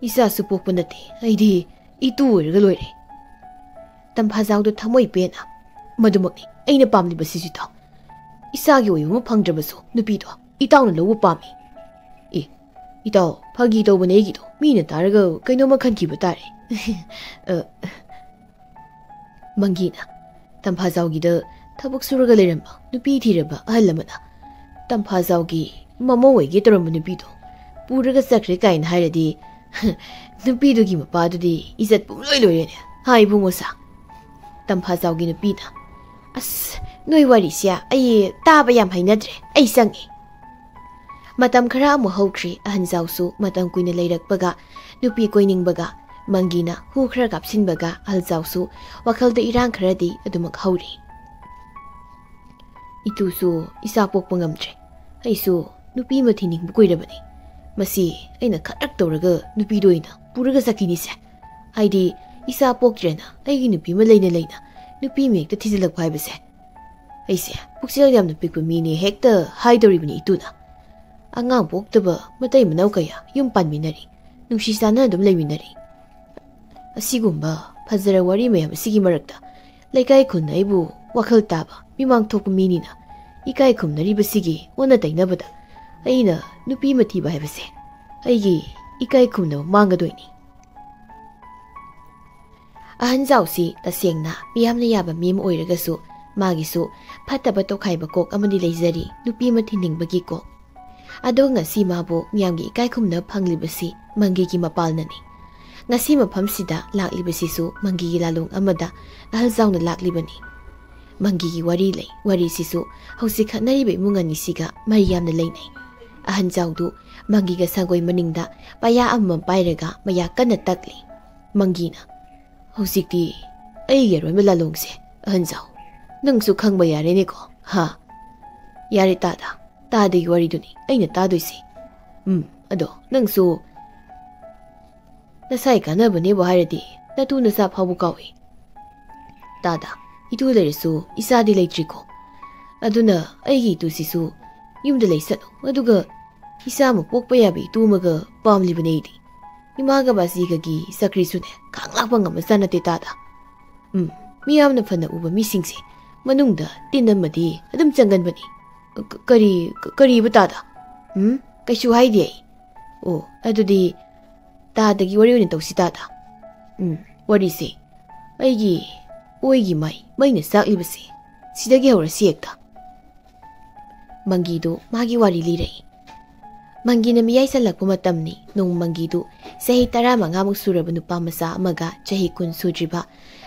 [SPEAKER 1] ꯏꯆꯥꯁꯨ ꯄꯣꯛꯄ ꯅꯠꯇꯦ ꯑꯩꯗꯤ ꯏꯇꯨ ꯑꯣꯏꯔꯒ ꯂꯣꯏꯔꯦ ꯇꯝꯐꯥꯖꯥꯎꯗ ꯊꯃꯣꯏ ꯄꯦꯟꯅ ꯃꯗꯨꯃꯛꯅꯤ ꯑꯩꯅ ꯄꯥꯝꯂꯤꯕꯁꯤꯁꯨ ꯏꯇꯥꯎ ꯏꯆꯥꯒꯤ ꯑꯣꯏꯕ ꯑꯃ ꯐꯪꯗ꯭ꯔꯕꯁꯨ ꯅꯨꯄꯤꯗꯣ ꯏꯇꯥꯎꯅ ꯂꯧꯕ ꯄꯥꯝꯃꯤ ꯏꯇꯥꯎ ꯐꯥꯒꯤ ꯇꯧꯕꯅꯦ ꯑꯩꯒꯤꯗꯣ ꯃꯤꯅ ꯇꯥꯔꯒ ꯀꯩꯅꯣꯝꯃ ꯈꯟꯈꯤꯕ ꯇꯥꯔꯦ ꯃꯪꯒꯤꯅ ꯇꯝꯐꯥꯖꯥꯎꯒꯤꯗ ꯊꯕꯛ ꯁꯨꯔꯒ ꯂꯩꯔꯝꯕ ꯅꯨꯄꯤ ꯊꯤꯔꯕ ꯑꯍꯜ ꯑꯃꯅ ꯇꯝꯐꯥꯖꯥꯎꯒꯤ ꯃꯃꯧ ꯑꯣꯏꯒꯦ ꯇꯧꯔꯝꯕ ꯅꯨꯄꯤꯗꯣ ꯄꯨꯔꯒ ꯆꯠꯈ꯭ꯔꯦ ꯀꯥꯏꯅ ꯍꯥꯏꯔꯗꯤ ꯅꯨꯄꯤꯗꯨꯒꯤ ꯃꯄꯥꯗꯨꯗꯤ ꯏꯖꯠ ꯄꯨꯡꯂꯣꯏ ꯂꯣꯏꯔꯦꯅꯦ ꯍꯥꯏ ꯏꯕꯨꯡꯉꯣꯁꯥ ꯇꯝꯐꯥꯖꯥꯎꯒꯤ ꯅꯨꯄꯤꯅ ꯑꯁ ꯅꯣꯏ ꯋꯥꯔꯤꯁꯦ ꯑꯩ ꯇꯥꯕ ꯌꯥꯝ ꯍꯩꯅꯗ꯭ꯔꯦ ꯑꯩ ꯆꯪꯉꯦ ꯃꯇꯝ ꯈꯔ ꯑꯃꯨꯛ ꯍꯧꯈ꯭ꯔꯤ ꯑꯍꯟꯖꯥꯎꯁꯨ ꯃꯇꯝ ꯀꯨꯏꯅ ꯂꯩꯔꯛꯄꯒ ꯅꯨꯄꯤ ꯀꯣꯏꯅꯤꯡꯕꯒ ꯃꯪꯒꯤꯅ ꯍꯨ ꯈꯔ ꯀꯥꯞꯁꯤꯟꯕꯒ ꯑꯍꯜꯖꯥꯎꯁꯨ ꯋꯥꯈꯜꯗ ꯏꯔꯥꯡ ꯈꯔꯗꯤ ꯑꯗꯨꯃꯛ ꯍꯧꯔꯤ ꯏꯇꯨꯁꯨ ꯏꯆꯥ ꯄꯣꯛꯄ ꯉꯝꯗ꯭ꯔꯦ ꯑꯩꯁꯨ ꯅꯨꯄꯤ ꯑꯃ ꯊꯤꯅꯤꯡꯕ ꯀꯨꯏꯔꯕꯅꯤ ꯃꯁꯤ ꯑꯩꯅ ꯈꯗ꯭ꯔꯛ ꯇꯧꯔꯒ ꯅꯨꯄꯤꯗꯣ ꯑꯣꯏꯅ ꯄꯨꯔꯒ ꯆꯠꯈꯤꯅꯤꯁꯦ ꯍꯥꯏꯗꯤ ꯏꯆꯥ ꯄꯣꯛꯇ꯭ꯔꯦꯅ ꯑꯩꯒꯤ ꯅꯨꯄꯤ ꯑꯃ ꯂꯩꯅ ꯅꯨꯄꯤ ꯑꯃ ꯍꯦꯛꯇ ꯊꯤꯖꯤꯜꯂꯛꯄ ꯍꯥꯏꯕꯁꯦ ꯑꯩꯁꯦ ꯄꯨꯛꯆꯦꯜ ꯌꯥꯝꯅ ꯄꯤꯛꯄ ꯃꯤꯅꯦ ꯍꯦꯛꯇ ꯍꯥꯏꯗꯧꯔꯤꯕꯅꯤ ꯏꯇꯨꯅ ꯑꯉꯥꯡ ꯄꯣꯛꯇꯕ ꯃꯇꯩ ꯃꯅꯥꯎ ꯀꯌꯥ ꯌꯨꯝ ꯄꯥꯟꯃꯤꯟꯅꯔꯤ ꯅꯨꯡꯁꯤ ꯆꯥꯟꯅ ꯑꯗꯨꯝ ꯂꯩꯃꯤꯟꯅꯔꯤ ꯑꯁꯤꯒꯨꯝꯕ ꯐꯖꯔ ꯋꯥꯔꯤ ꯃꯌꯥꯝ ꯑꯁꯤꯒꯤ ꯃꯔꯛꯇ ꯂꯩꯀꯥꯏ ꯈꯨꯟꯅ ꯑꯩꯕు ꯋꯥꯈꯜ ꯇꯥꯕ ꯃꯤꯃꯥꯡ ꯊꯣꯛꯄ ꯃꯤꯅꯤꯅ ꯏꯀꯥꯏ ꯈꯨꯝꯅꯔꯤꯕꯁꯤꯒꯤ ꯑꯣꯟꯅ ꯇꯩꯅꯕꯗ ꯑꯩꯅ ꯅꯨꯄꯤ ꯑꯃ ꯊꯤꯕ ꯍꯥꯏꯕꯁꯦ ꯑꯩꯒꯤ ꯏꯀꯥꯏ ꯈꯨꯝꯅꯕ ꯃꯥꯡꯒꯗꯣꯏꯅꯤ ꯑꯍꯟꯖꯥꯎꯁꯤ ꯇꯁꯦꯡꯅ ꯃꯤꯌꯥꯝꯅ ꯌꯥꯕ ꯃꯤ ꯑꯃ ꯑꯣꯏꯔꯒꯁꯨ ꯃꯥꯒꯤꯁꯨ ꯐꯠꯇꯕ ꯇꯣꯈꯥꯏꯕ ꯀꯣꯛ ꯑꯃꯗꯤ ꯂꯩꯖꯔꯤ ꯅꯨꯄꯤ ꯑꯃ ꯊꯤꯅꯤꯡꯕꯒꯤ ꯀꯣꯛ ꯑꯗꯣ ꯉꯁꯤ ꯃꯥꯕꯨ ꯃꯤꯌꯥꯝꯒꯤ ꯏꯀꯥꯏ ꯈꯨꯝꯅꯕ ꯐꯪꯂꯤꯕꯁꯤ ꯃꯪꯒꯤꯒꯤ ꯃꯄꯥꯜꯅꯅꯤ ꯉꯁꯤ ꯃꯐꯝꯁꯤꯗ ꯂꯥꯛꯂꯤꯕꯁꯤꯁꯨ ꯃꯪꯒꯤꯒꯤ ꯂꯥꯂꯣꯡ ꯑꯃꯗ ꯑꯍꯜꯖꯥꯎꯅ ꯂꯥꯛꯂꯤꯕꯅꯤ ꯃꯪꯒꯤꯒꯤ ꯋꯥꯔꯤ ꯂꯩ ꯋꯥꯔꯤꯁꯤꯁꯨ ꯍꯧꯖꯤꯛ ꯈꯠꯅꯔꯤꯕ ꯏꯃꯨꯡ ꯑꯅꯤꯁꯤꯒ ꯃꯔꯤ ꯌꯥꯝꯅ ꯂꯩꯅꯩ ꯑꯍꯟꯖꯥꯎꯗꯨ ꯃꯪꯒꯤꯒ ꯁꯪꯒꯣꯏ ꯃꯅꯤꯡꯗ ꯄꯩꯌꯥ ꯑꯃꯃꯝ ꯄꯥꯏꯔꯒ ꯃꯌꯥ ꯀꯟꯅ ꯇꯛꯂꯤ ꯃꯪꯒꯤꯅ ꯍꯧꯖꯤꯛꯇꯤ ꯑꯩꯒꯤ ꯑꯔꯣꯏꯕ ꯂꯥꯂꯣꯡꯁꯦ ꯑꯍꯟꯖꯥꯎ ꯅꯪꯁꯨ ꯈꯪꯕ ꯌꯥꯔꯦꯅꯦꯀꯣ ꯍꯥ ꯌꯥꯔꯦ ꯇꯥꯗꯒꯤ ꯋꯥꯔꯤꯗꯨꯅꯤ ꯑꯩꯅ ꯇꯥꯗꯣꯏꯁꯤ ꯑꯗꯣ ꯅꯪꯁꯨ ꯅꯁꯥꯏ ꯀꯥꯟꯅꯕꯅꯦꯕꯨ ꯍꯥꯏꯔꯗꯤ ꯅꯇꯨ ꯅꯆꯥ ꯐꯥꯎꯕ ꯀꯥꯎꯏ ꯏꯇꯨ ꯂꯩꯔꯁꯨ ꯏꯆꯥꯗꯤ ꯂꯩꯇ꯭ꯔꯤꯀꯣ Aduna aigi itusisu yumda leisanu aduga isamu pokpa yabi itumaga pamlibane idi. Imaga basigagi sakrisune kanglakpa ngamasanate tada. Miyamna fana uba misingse manungda tinamadi adum changanbani. Kari batada. Kaishu haidi ai. Oh, adudi tadagi wari oni tausi tada. Wari se aigi oigi maina saklibase sidagi hawra siekta. Mangidu magi wari lirai. Mangina miyai salakpa matamni nong mangidu sahi 15 suraba nupa masa amaga chahi 10 sudriba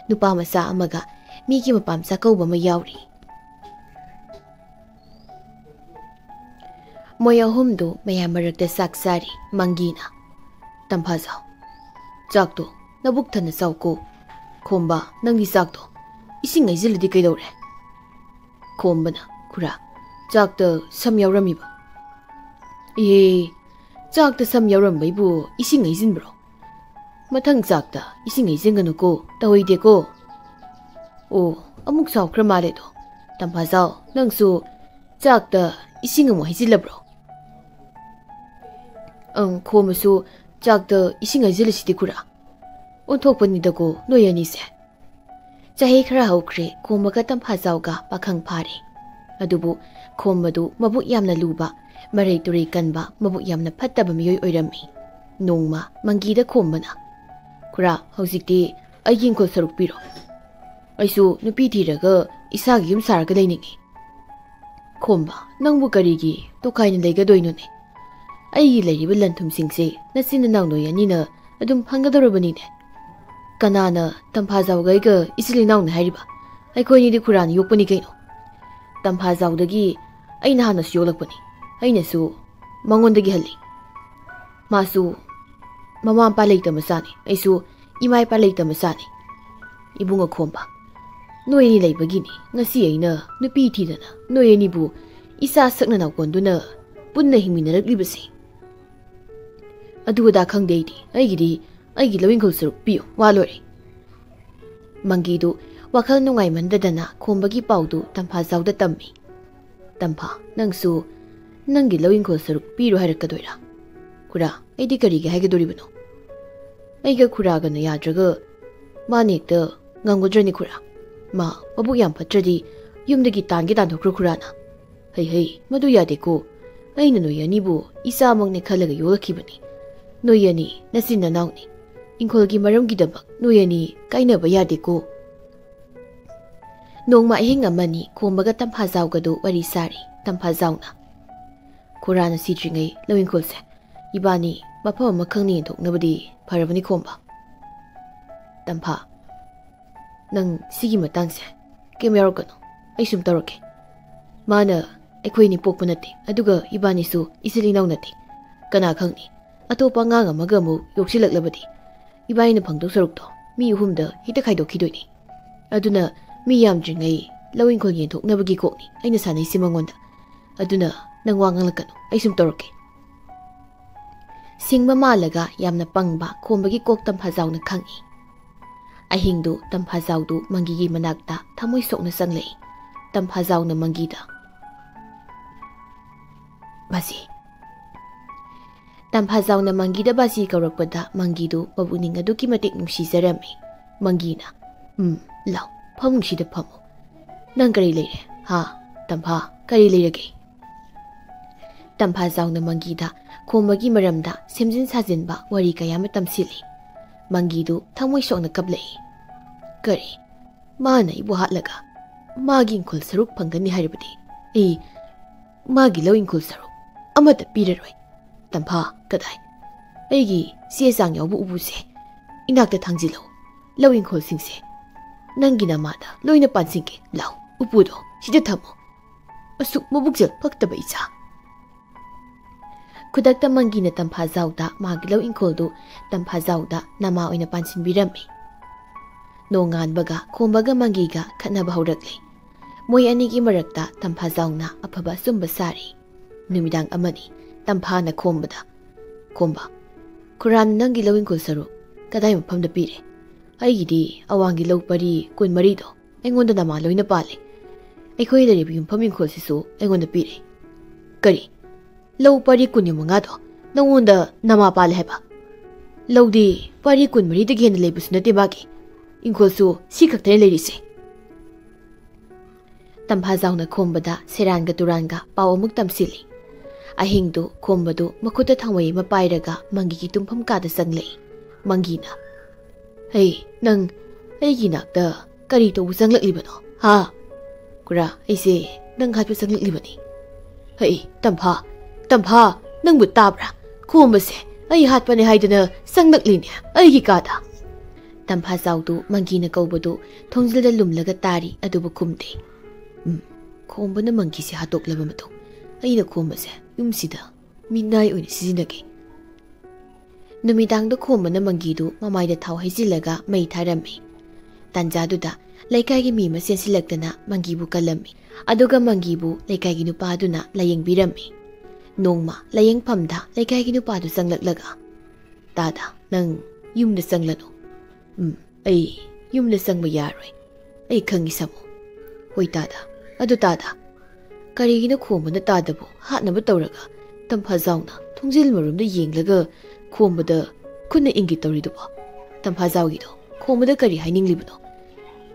[SPEAKER 1] nupa masa amaga migi mapamsa kauba ma yauri. Moya humdu maya marakta saksari mangina. Tampazao. Chakto nabuk thana sauko. Komba nangi sakto. Ising ay ziladi kay daure. Komba na kura. Chakta sam yauramiba. Chakta sam yaurambay bu ising ay zin bro. Matang chakta ising ay zin gano ko tahoy de ko. Amuk saw kramare do. Tampazao nangsu chakta ising mo ay zila bro. Ang komasu chakta ising ay zila siti kura. Onthokpa nidago noyani se. Chahi khara haukre komaga tampazao ga pakhang phare. Adubu komadu mabuk yamna luba marai turi kanba mabuk yamna phattaba miyoy oirami. Nongma mangida kombana. Kura hauzikti aigin ko saruk piro. Aisu nupi thiraga isagi yum saraga leiningi. Komba nangbu karigi tokaina leigadoino ne. Aigi leiriba lanthum singse nasina nangnoyanina adum phangadorobani ne. Kanana tampazao gaiga isili naung na hariba. Aikoi ni kurani yokpani kaino. Tampazao dagi aina hana su yolakpani. Aina su mangondagi halli. Masu mama pa leita masani. Aisu imai pa leita masani. Ibunga komba. Noyani leibagini ngasi aina nupi thidana noyani bu isa sakna naukonduna punna hingminaraklibase. Aduda khangdeidi aigi lawingkol saruk piyo walore. Mangidu wakal nungai mandadana kombagi paudu tampazao da tammi. Tampa nangsu nangi lawingkol saruk piro harakadoira. Kura aidi karigi haigadoribano. Aiga kuraga na yadraga manekta ngangodrani kura. Ma mabuk yam patradi yumdagi tangi tandokro kurana. Hey madu yadeko. Aina noyanibu isa amangne khalaga yolakibani. Noyani nasina nauni. Ingkolgi maramgidabak noyani kainaba yadeko. Nongma ahing amani kombaga tampazao gado wari sari tampazao na. Kurana sidringai lawingkolse. Ibani mapam makhangni thoknabadi pharabani komba. Tampa nang sigi matangse kem yarokano ai sum toroke. Mana aikoi ni pokpa nate aduga ibani su isili naw nate. Kana khangni atopa nganga magamu yoksilaklabadi. Ibani na phangdok sarukto mi uhumda hita khaidokidoini. Aduna mi yamdringai lawingkol yenthoknabagi kokni aina sanai simangonda. Aduna nang wanganglakano ai sum toroke. Singba malaga yamna pangba kombagi kok tampazao na khangi. Ahingdu tampazao du mangigi manakta thamoi sokna sanglei. Tampazao na mangida. Basi. Tampazao na mangida basi kaurakpada mangidu mabuning aduki matik nungsizarami. Mangina. Lau. Pamungsida pamo. Nang kari leire. Ha. Tampa. Kari leirage. Tampazao na mangida kombagi maramda semjin sajinba wari kaya matamsili. Mangidu thamoi sokna kablei. Kari. Mana ibu hatlaga. Magi ingkol saruk panggani haribadi. Magi law ingkol saruk. Amata piraroi. Tampa kadai. Aigi siyasang yawbu ubuse. Inakta thangzilo. Law ingkol singse. Nangi namada loina pansingke law. Upudo. Sida thamo. Asuk mabuksel paktaba isa. Kudakta mangina tampazao da magilaw ingkoldu tampazao da nama oina pansin birami. Nongan baga kombaga mangiga khatnaba haurakle. Moy anigi marakta tampazao na afaba sumba sari. Numidang amani tampa na kombada. Komba. Kuran nangi law ingkol saru kadai mapamda pire. Aigidi awangi law pari kun marido. Engonda nama loina pale. ꯑꯩꯈꯣꯏ ꯂꯩꯔꯤꯕ ꯌꯨꯝꯐꯝ ꯏꯪꯈꯣꯜꯁꯤꯁꯨ ꯑꯩꯉꯣꯟꯗ ꯄꯤꯔꯦ ꯀꯔꯤ ꯂꯧ ꯄꯔꯤ 15 ꯅꯪꯉꯣꯟꯗ ꯅꯃꯥ ꯄꯥꯜꯂꯦ ꯍꯥꯏꯕ ꯂꯧꯗꯤ ꯄꯔꯤ 14ꯗꯒꯤ ꯍꯦꯟꯅ ꯂꯩꯕꯁꯨ ꯅꯠꯇꯦ ꯃꯥꯒꯤ ꯏꯪꯈꯣꯜꯁꯨ ꯁꯤ ꯈꯛꯇꯅꯤ ꯂꯩꯔꯤꯁꯦ ꯇꯝꯐꯥꯖꯥꯎꯅ ꯈꯣꯝꯕꯗ ꯁꯦꯔꯥꯟꯒ ꯇꯨꯔꯥꯟꯒ ꯄꯥꯎ ꯑꯃꯨꯛ ꯇꯝꯁꯤꯜꯂꯤ ꯑꯍꯤꯡꯗꯨ ꯈꯣꯝꯕꯗꯨ ꯃꯈꯨꯠꯇ ꯊꯥꯡꯃꯩ ꯑꯃ ꯄꯥꯏꯔꯒ ꯃꯪꯒꯤꯒꯤ ꯇꯨꯝꯐꯝ ꯀꯥꯗ ꯆꯪꯂꯛꯏ ꯃꯪꯒꯤꯅ ꯍꯩ ꯅꯪ ꯑꯩꯒꯤ ꯅꯥꯛꯇ ꯀꯔꯤ ꯇꯧꯕ ꯆꯪꯂꯛꯂꯤꯕꯅꯣ ꯍꯥ ꯀꯨꯔꯥ ꯑꯩꯁꯦ ꯅꯪ ꯍꯥꯠꯄ ꯆꯪꯂꯛꯂꯤꯕꯅꯤ ꯍꯩ ꯇꯝꯐꯥ ꯅꯪꯕꯨ ꯇꯥꯕ꯭ꯔꯥ ꯈꯣꯝꯕꯁꯦ ꯑꯩ ꯍꯥꯠꯄꯅꯦ ꯍꯥꯏꯗꯅ ꯆꯪꯂꯛꯂꯤꯅꯦ ꯑꯩꯒꯤ ꯀꯥꯗ ꯇꯝꯐꯥꯖꯥꯎꯗꯨ ꯃꯪꯒꯤꯅ ꯀꯧꯕꯗꯨ ꯊꯣꯡꯖꯤꯜꯗ ꯂꯨꯝꯂꯒ ꯇꯥꯔꯤ ꯑꯗꯨꯕꯨ ꯈꯨꯝꯗꯦ ꯈꯣꯝꯕꯅ ꯃꯪꯒꯤꯁꯦ ꯍꯥꯠꯇꯣꯛꯂꯕ ꯃꯇꯨꯡ ꯑꯩꯅ ꯈꯣꯝꯕꯁꯦ ꯌꯨꯝꯁꯤꯗ ꯃꯤꯅꯥꯏ ꯑꯣꯏꯅ ꯁꯤꯖꯤꯟꯅꯒꯦ ꯅꯨꯃꯤꯗꯥꯡꯗ ꯈꯣꯝꯕꯅ ꯃꯪꯒꯤꯗꯨ ꯃꯃꯥꯏꯗ ꯊꯥꯎ ꯍꯩꯖꯤꯜꯂꯒ ꯃꯩ ꯊꯥꯔꯝꯃꯤ ꯇꯥꯟꯖꯥꯗꯨꯗ ꯂꯩꯀꯥꯏꯒꯤ ꯃꯤ ꯑꯃ ꯆꯦꯟꯁꯤꯜꯂꯛꯇꯅ ꯃꯪꯒꯤꯕꯨ ꯀꯜꯂꯝꯃꯤ ꯑꯗꯨꯒ ꯃꯪꯒꯤꯕꯨ ꯂꯩꯀꯥꯏꯒꯤ ꯅꯨꯄꯥꯗꯨꯅ ꯂꯥꯌꯦꯡꯕꯤꯔꯝꯃꯤ ꯅꯣꯡꯃ ꯂꯥꯌꯦꯡꯐꯝꯗ ꯂꯩꯀꯥꯏꯒꯤ ꯅꯨꯄꯥꯗꯨ ꯆꯪꯂꯛꯂꯒ ꯇꯥꯗ ꯅꯪ ꯌꯨꯝꯗ ꯆꯪꯂꯅꯨ ꯑꯩ ꯌꯨꯝꯗ ꯆꯪꯕ ꯌꯥꯔꯣꯏ ꯑꯩ ꯈꯪꯉꯤ ꯁꯥꯃꯨ ꯍꯣꯏ ꯇꯥꯗ ꯑꯗꯨ ꯇꯥꯗ ꯀꯔꯤꯒꯤꯅ ꯈꯣꯝꯕꯅ ꯇꯥꯗꯕꯨ ꯍꯥꯠꯅꯕ ꯇꯧꯔꯒ ꯇꯝꯐꯥꯖꯥꯎꯅ ꯊꯣꯡꯖꯤꯜ ꯃꯔꯨꯝꯗ ꯌꯦꯡꯂꯒ ꯈꯣꯝꯕꯗ ꯈꯨꯠꯅ ꯏꯪꯒꯤꯠ ꯇꯧꯔꯤꯗꯨꯕꯣ ꯇꯝꯐꯥꯖꯥꯎꯒꯤꯗꯣ ꯈꯣꯝꯕꯗ ꯀꯔꯤ ꯍꯥꯏꯅꯤꯡꯂꯤꯕꯅꯣ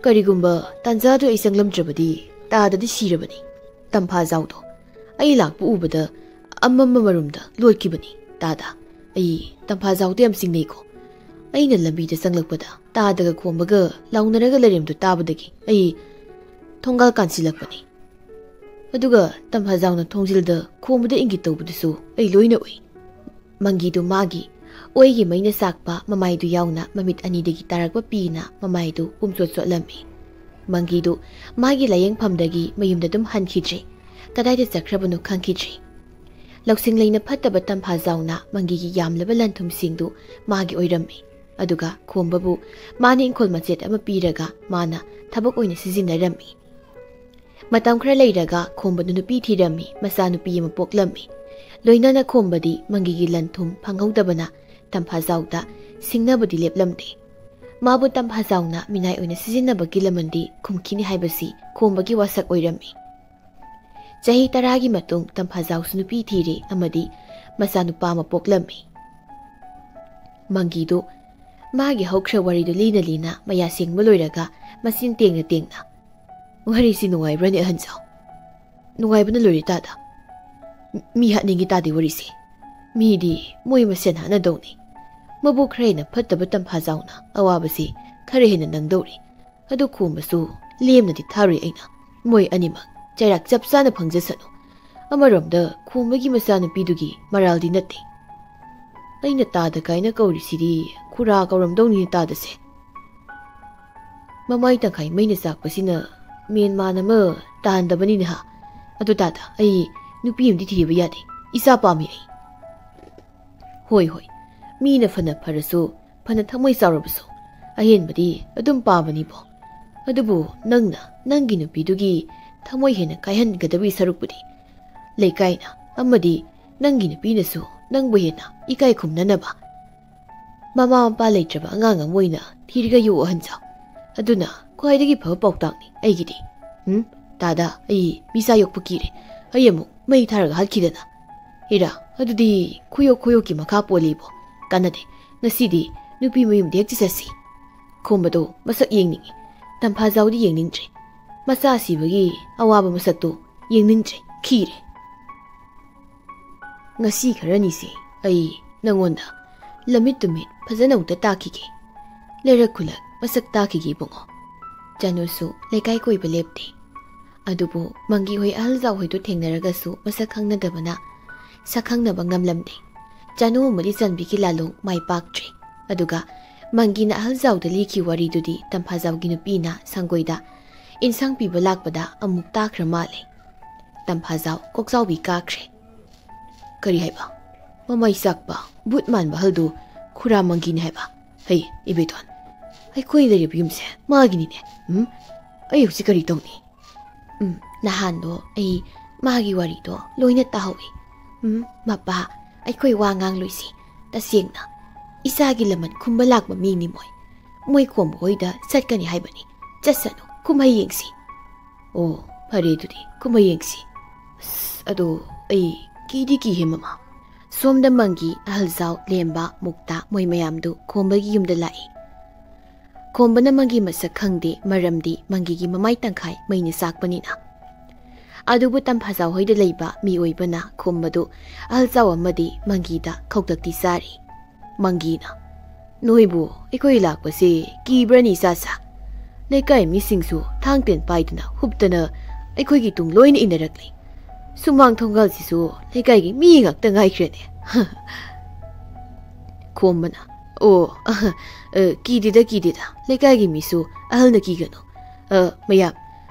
[SPEAKER 1] ꯀꯔꯤꯒꯨꯝꯕ ꯇꯥꯟꯖꯥꯗꯨ ꯑꯩ ꯆꯪꯂꯝꯗ꯭ꯔꯕꯗꯤ ꯇꯥꯗꯗꯤ ꯁꯤꯔꯕꯅꯤ ꯇꯝꯐꯥꯖꯥꯎꯗꯣ ꯑꯩ ꯂꯥꯛꯄ ꯎꯕꯗ ꯑꯃꯝꯕ ꯃꯔꯨꯝꯗ ꯂꯣꯠꯈꯤꯕꯅꯤ ꯇꯥꯗ ꯑꯩ ꯇꯝꯐꯥꯖꯥꯎꯗ ꯌꯥꯝ ꯆꯤꯡꯅꯩꯀꯣ ꯑꯩꯅ ꯂꯝꯕꯤꯗ ꯆꯪꯂꯛꯄꯗ ꯇꯥꯗꯒ ꯈꯣꯝꯕꯒ ꯂꯥꯎꯅꯔꯒ ꯂꯩꯔꯝꯗꯨ ꯇꯥꯕꯗꯒꯤ ꯑꯩ ꯊꯣꯡꯒꯥꯜ ꯀꯥꯟꯁꯤꯜꯂꯛꯄꯅꯤ ꯑꯗꯨꯒ ꯇꯝꯐꯥꯖꯥꯎꯅ ꯊꯣꯡꯖꯤꯜꯗ ꯈꯣꯝꯕꯗ ꯏꯪꯒꯤꯠ ꯇꯧꯕꯗꯨꯁꯨ ꯑꯩ ꯂꯣꯏꯅ ꯎꯏ ꯃꯪꯒꯤꯗꯨ ꯃꯥꯒꯤ ꯑꯣꯏꯒꯤ ꯃꯩꯅ ꯆꯥꯛꯄ ꯃꯃꯥꯏꯗꯨ ꯌꯥꯎꯅ ꯃꯃꯤꯠ ꯑꯅꯤꯗꯒꯤ ꯇꯥꯔꯛꯄ ꯄꯤꯅ ꯃꯃꯥꯏꯗꯨ ꯄꯨꯝꯆꯣꯠ ꯆꯣꯠꯂꯝꯃꯤ ꯃꯪꯒꯤꯗꯨ ꯃꯥꯒꯤ ꯂꯥꯌꯦꯡꯐꯝꯗꯒꯤ ꯃꯌꯨꯝꯗ ꯑꯗꯨꯝ ꯍꯟꯈꯤꯗ꯭ꯔꯤ ꯀꯗꯥꯏꯗ ꯆꯠꯈ꯭ꯔꯕꯅꯣ ꯈꯪꯈꯤꯗ꯭ꯔꯤ ꯂꯧꯁꯤꯡ ꯂꯩꯅ ꯐꯠꯇꯕ ꯇꯝꯐꯥꯖꯥꯎꯅ ꯃꯪꯒꯤꯒꯤ ꯌꯥꯝꯂꯕ ꯂꯟꯊꯨꯝꯁꯤꯡꯗꯨ ꯃꯥꯒꯤ ꯑꯣꯏꯔꯝꯃꯤ ꯑꯗꯨꯒ ꯈꯣꯝꯕꯕꯨ ꯃꯥꯅ ꯏꯪꯈꯣꯜ ꯃꯆꯦꯠ ꯑꯃ ꯄꯤꯔꯒ ꯃꯥꯅ ꯊꯕꯛ ꯑꯣꯏꯅ ꯁꯤꯖꯤꯟꯅꯔꯝꯃꯤ ꯃꯇꯝ ꯈꯔ ꯂꯩꯔꯒ ꯈꯣꯝꯕꯗꯨ ꯅꯨꯄꯤ ꯊꯤꯔꯝꯃꯤ ꯃꯆꯥꯅꯨꯄꯤ ꯑꯃ ꯄꯣꯛꯂꯝꯃꯤ ꯂꯣꯏꯅꯅ ꯈꯣꯝꯕꯗꯤ ꯃꯪꯒꯤꯒꯤ ꯂꯟꯊꯨꯝ ꯐꯪꯍꯧꯗꯕꯅ ꯇꯝꯐꯥꯖꯥꯎꯗ ꯁꯤꯡꯅꯕꯗꯤ ꯂꯦꯞꯂꯝꯗꯦ ꯃꯥꯕꯨ ꯇꯝꯐꯥꯖꯥꯎꯅ ꯃꯤꯅꯥꯏ ꯑꯣꯏꯅ ꯁꯤꯖꯤꯟꯅꯕꯒꯤ ꯂꯃꯟꯗꯤ ꯈꯨꯝꯈꯤꯅꯤ ꯍꯥꯏꯕꯁꯤ ꯈꯣꯝꯕꯒꯤ ꯋꯥꯁꯛ ꯑꯣꯏꯔꯝꯃꯤ ꯆꯍꯤ 10ꯒꯤ ꯃꯇꯨꯡ ꯇꯝꯐꯥꯖꯥꯎꯁꯨ ꯅꯨꯄꯤ ꯊꯤꯔꯦ ꯑꯃꯗꯤ ꯃꯆꯥꯅꯨꯄꯥ ꯑꯃ ꯄꯣꯛꯂꯝꯃꯤ ꯃꯪꯒꯤꯗꯨ ꯃꯥꯒꯤ ꯍꯧꯈ꯭ꯔ ꯋꯥꯔꯤꯗꯨ ꯂꯤꯅ ꯂꯤꯅ ꯃꯌꯥ ꯁꯦꯡꯕ ꯂꯣꯏꯔꯒ ꯃꯆꯤꯟ ꯇꯦꯡꯅ ꯇꯦꯡꯅ ꯋꯥꯔꯤꯁꯤ ꯅꯨꯡꯉꯥꯏꯕ꯭ꯔꯅꯦ ꯑꯍꯟꯖꯥꯎ ꯅꯨꯡꯉꯥꯏꯕꯅ ꯂꯣꯏꯔꯦ ꯇꯥꯗ ꯃꯤ ꯍꯥꯠꯅꯤꯡꯉꯤ ꯇꯥꯗꯦ ꯋꯥꯔꯤꯁꯦ ꯃꯤꯗꯤ ꯃꯣꯏ ꯃꯁꯦꯟ ꯍꯥꯠꯅꯗꯧꯅꯤ ꯃꯕꯨꯛ ꯈꯔ ꯍꯦꯟꯅ ꯐꯠꯇꯕ ꯇꯝꯐꯥꯖꯥꯎꯅ ꯑꯋꯥꯕꯁꯤ ꯈꯔ ꯍꯦꯟꯅ ꯅꯪꯗꯧꯔꯤ ꯑꯗꯨ ꯈꯣꯝꯕꯁꯨ ꯂꯦꯝꯅꯗꯤ ꯊꯥꯔꯣꯏ ꯑꯩꯅ ꯃꯣꯏ ꯑꯅꯤꯃꯛ ꯆꯩꯔꯥꯛ ꯆꯞ ꯆꯥꯅ ꯐꯪꯖꯁꯅꯨ ꯑꯃꯔꯣꯝꯗ ꯈꯣꯝꯕꯒꯤ ꯃꯆꯥꯅꯨꯄꯤꯗꯨꯒꯤ ꯃꯔꯥꯜꯗꯤ ꯅꯠꯇꯦ ꯑꯩꯅ ꯇꯥꯗ ꯀꯥꯏꯅ ꯀꯧꯔꯤꯁꯤꯗꯤ ꯈꯨꯔꯥ ꯀꯧꯔꯝꯗꯧꯅꯤ ꯇꯥꯗꯁꯦ ꯃꯃꯥꯏ ꯇꯪꯈꯥꯏ ꯃꯩꯅ ꯆꯥꯛꯄꯁꯤꯅ ꯃꯦꯟꯃꯥꯟ ꯑꯃ ꯇꯥꯍꯟꯗꯕꯅꯤꯅꯦ ꯍꯥ ꯑꯗꯨ ꯇꯥꯗ ꯑꯩ ꯅꯨꯄꯤ ꯑꯃꯗꯤ ꯊꯤꯕ ꯌꯥꯗꯦ ꯏꯆꯥ ꯄꯥꯝꯃꯤ ꯑꯩ ꯍꯣꯏ ꯃꯤꯅꯐꯅ ꯐꯔꯁꯨ ꯐꯅ ꯊꯃꯣꯏ ꯆꯥꯎꯔꯕꯁꯨ ꯑꯍꯦꯟꯕꯗꯤ ꯑꯗꯨꯝ ꯄꯥꯝꯕꯅꯤꯕꯣ ꯑꯗꯨꯕꯨ ꯅꯪꯅ ꯅꯪꯒꯤ ꯅꯨꯄꯤꯗꯨꯒꯤ ꯊꯃꯣꯏ ꯍꯦꯟꯅ ꯀꯥꯏꯍꯟꯒꯗꯕꯒꯤ ꯁꯔꯨꯛꯄꯨꯗꯤ ꯂꯩꯀꯥꯏꯅ ꯑꯃꯗꯤ ꯅꯪꯒꯤ ꯅꯨꯄꯤꯅꯁꯨ ꯅꯪꯕꯨ ꯍꯦꯟꯅ ꯏꯀꯥꯏ ꯈꯨꯝꯅꯅꯕ ꯃꯃꯥ ꯃꯄꯥ ꯂꯩꯇ꯭ꯔꯕ ꯑꯉꯥꯡ ꯑꯃ ꯑꯣꯏꯅ ꯊꯤꯔꯒ ꯌꯣꯛꯑꯣ ꯑꯍꯟꯖꯥꯎ ꯑꯗꯨꯅ ꯈ꯭ꯋꯥꯏꯗꯒꯤ ꯐꯕ ꯄꯥꯎꯇꯥꯛꯅꯤ ꯑꯩꯒꯤꯗꯤ ꯇꯥꯗ ꯑꯩ ꯃꯤꯆꯥ ꯌꯣꯛꯄ ꯀꯤꯔꯦ ꯑꯩ ꯑꯃꯨꯛ ꯃꯩ ꯊꯥꯔꯒ ꯍꯥꯠꯈꯤꯗꯅ ꯏꯔꯥ ꯑꯗꯨꯗꯤ ꯈꯨꯌꯣꯛꯀꯤ ꯃꯈꯥ ꯄꯣꯜꯂꯤꯕꯣ ꯀꯥꯟꯅꯗꯦ ꯉꯁꯤꯗꯤ ꯅꯨꯄꯤ ꯃꯌꯨꯝꯗ ꯍꯦꯛ ꯆꯠꯁꯤ ꯈꯣꯝꯕꯗꯣ ꯃꯁꯛ ꯌꯦꯡꯅꯤꯡꯉꯤ ꯇꯝꯐꯥꯖꯥꯎꯗꯤ ꯌꯦꯡꯅꯤꯡꯗ꯭ꯔꯦ ꯃꯆꯥ ꯁꯤꯕꯒꯤ ꯑꯋꯥꯕ ꯃꯁꯛꯇꯣ ꯌꯦꯡꯅꯤꯡꯗ꯭ꯔꯦ ꯈꯤꯔꯦ ꯉꯁꯤ ꯈꯔꯅꯤꯁꯦ ꯑꯩ ꯅꯪꯉꯣꯟꯗ ꯂꯝꯃꯤꯠ ꯇꯨꯃꯤꯠ ꯐꯖꯅ ꯑꯃꯨꯛꯇ ꯇꯥꯛꯈꯤꯒꯦ ꯂꯩꯔꯛ ꯈꯨꯜꯂꯛ ꯃꯁꯛ ꯇꯥꯛꯈꯤꯒꯦ ꯏꯕꯨꯡꯉꯣ ꯆꯅꯨꯁꯨ ꯂꯩꯀꯥꯏ ꯀꯣꯏꯕ ꯂꯦꯞꯇꯦ ꯑꯗꯨꯕꯨ ꯃꯪꯒꯤ ꯍꯣꯏ ꯑꯍꯜꯖꯥꯎ ꯍꯣꯏꯗꯨ ꯊꯦꯡꯅꯔꯒꯁꯨ ꯃꯁꯛ ꯈꯪꯅꯗꯕꯅ ꯁꯛꯈꯪꯅꯕ ꯉꯝꯂꯝꯗꯦ ꯆꯅꯨ ꯑꯃꯗꯤ ꯆꯟꯕꯤꯒꯤ ꯂꯥꯂꯣꯡ ꯃꯥꯏ ꯄꯥꯛꯇ꯭ꯔꯤ ꯑꯗꯨꯒ ꯃꯪꯒꯤꯅ ꯑꯍꯜꯖꯥꯎꯗ ꯂꯤꯈꯤ ꯋꯥꯔꯤꯗꯨꯗꯤ ꯇꯝꯐꯥꯖꯥꯎꯒꯤ ꯅꯨꯄꯤꯅ ꯁꯪꯒꯣꯏꯗ ꯏꯟꯁꯥꯡ ꯄꯤꯕ ꯂꯥꯛꯄꯗ ꯑꯃꯨꯛ ꯇꯥꯈ꯭ꯔ ꯃꯥꯜꯂꯦ ꯇꯝꯐꯥꯖꯥꯎ ꯀꯣꯛꯆꯥꯎꯕꯤ ꯀꯥꯈ꯭ꯔꯦ ꯀꯔꯤ ꯍꯥꯏꯕ ꯃꯃꯥꯏ ꯆꯥꯛꯄ ꯕꯨꯠ ꯃꯥꯟꯕ ꯑꯍꯜꯗꯨ ꯈꯨꯔꯥ ꯃꯪꯒꯤꯅꯤ ꯍꯥꯏꯕ ꯍꯩ ꯏꯕꯦꯇꯣꯟ ꯑꯩꯈꯣꯏ ꯂꯩꯔꯤꯕ ꯌꯨꯝꯁꯦ ꯃꯥꯒꯤꯅꯤꯅꯦ ꯑꯩ ꯍꯧꯖꯤꯛ ꯀꯔꯤ ꯇꯧꯅꯤ ꯅꯍꯥꯟꯗꯣ ꯑꯩ ꯃꯥꯒꯤ ꯋꯥꯔꯤꯗꯣ ꯂꯣꯏꯅ ꯇꯥꯍꯧꯏ ꯃꯄꯥ ꯑꯩꯈꯣꯏ ꯋꯥ ꯉꯥꯡꯂꯣꯏꯁꯤ ꯇꯁꯦꯡꯅ ꯏꯆꯥꯒꯤ ꯂꯃꯟ ꯈꯨꯝꯕ ꯂꯥꯛꯄ ꯃꯤꯅꯤ ꯃꯣꯏ ꯈꯣꯝꯕ ꯍꯣꯏꯗ ꯆꯠꯀꯅꯤ ꯍꯥꯏꯕꯅꯤ ꯆꯠꯁꯅꯨ ꯀꯨꯝꯍꯩ ꯌꯦꯡꯁꯤ ꯑꯣ ꯐꯔꯦ ꯑꯗꯨꯗꯤ ꯀꯨꯝꯃ ꯌꯦꯡꯁꯤ ꯑꯗꯣ ꯑꯩ ꯀꯤꯗꯤ ꯀꯤꯍꯦ ꯃꯃꯥ ꯁꯣꯝꯗ ꯃꯪꯒꯤ ꯑꯍꯜꯖꯥꯎ ꯂꯦꯝꯕ ꯃꯨꯛꯇꯥ ꯃꯣꯏ ꯃꯌꯥꯝꯗꯨ ꯈꯣꯝꯕꯒꯤ ꯌꯨꯝꯗ ꯂꯥꯛꯏ ꯈꯣꯝꯕꯅ ꯃꯪꯒꯤ ꯃꯁꯛ ꯈꯪꯗꯦ ꯃꯔꯝꯗꯤ ꯃꯪꯒꯤꯒꯤ ꯃꯃꯥꯏ ꯇꯪꯈꯥꯏ ꯃꯩꯅ ꯆꯥꯛꯄꯅꯤꯅ ꯑꯗꯨꯕꯨ ꯇꯝꯐꯥꯖꯥꯎ ꯍꯣꯏꯗ ꯂꯩꯕ ꯃꯤꯑꯣꯏꯕꯅ ꯈꯣꯝꯕꯗꯨ ꯑꯍꯜꯖꯥꯎ ꯑꯃꯗꯤ ꯃꯪꯒꯤꯗ ꯀꯧꯇꯛꯇꯤ ꯆꯥꯔꯤ ꯃꯪꯒꯤꯅ ꯅꯣꯏꯕꯨ ꯑꯩꯈꯣꯏ ꯂꯥꯛꯄꯁꯦ ꯀꯤꯕ꯭ꯔꯅꯤ ꯏꯆꯥꯆꯥ ꯂꯩꯀꯥꯏ ꯃꯤꯁꯤꯡꯁꯨ ꯊꯥꯡ ꯇꯦꯟ ꯄꯥꯏꯗꯨꯅ ꯍꯨꯞꯇꯅ ꯑꯩꯈꯣꯏꯒꯤ ꯇꯨꯡ ꯂꯣꯏꯅ ꯏꯟꯅꯔꯛꯂꯤ ꯁꯨꯃꯥꯡ ꯊꯣꯡꯒꯥꯜꯁꯤꯁꯨ ꯂꯩꯀꯥꯏꯒꯤ ꯃꯤ ꯉꯥꯛꯇ ꯉꯥꯏꯈ꯭ꯔꯦꯅꯦ ꯈꯣꯝꯕꯅ ꯑꯣ ꯀꯤꯗꯦꯗ ꯂꯩꯀꯥꯏꯒꯤ ꯃꯤꯁꯨ ꯑꯍꯜꯅ ꯀꯤꯒꯅꯨ ꯃꯌꯥꯝ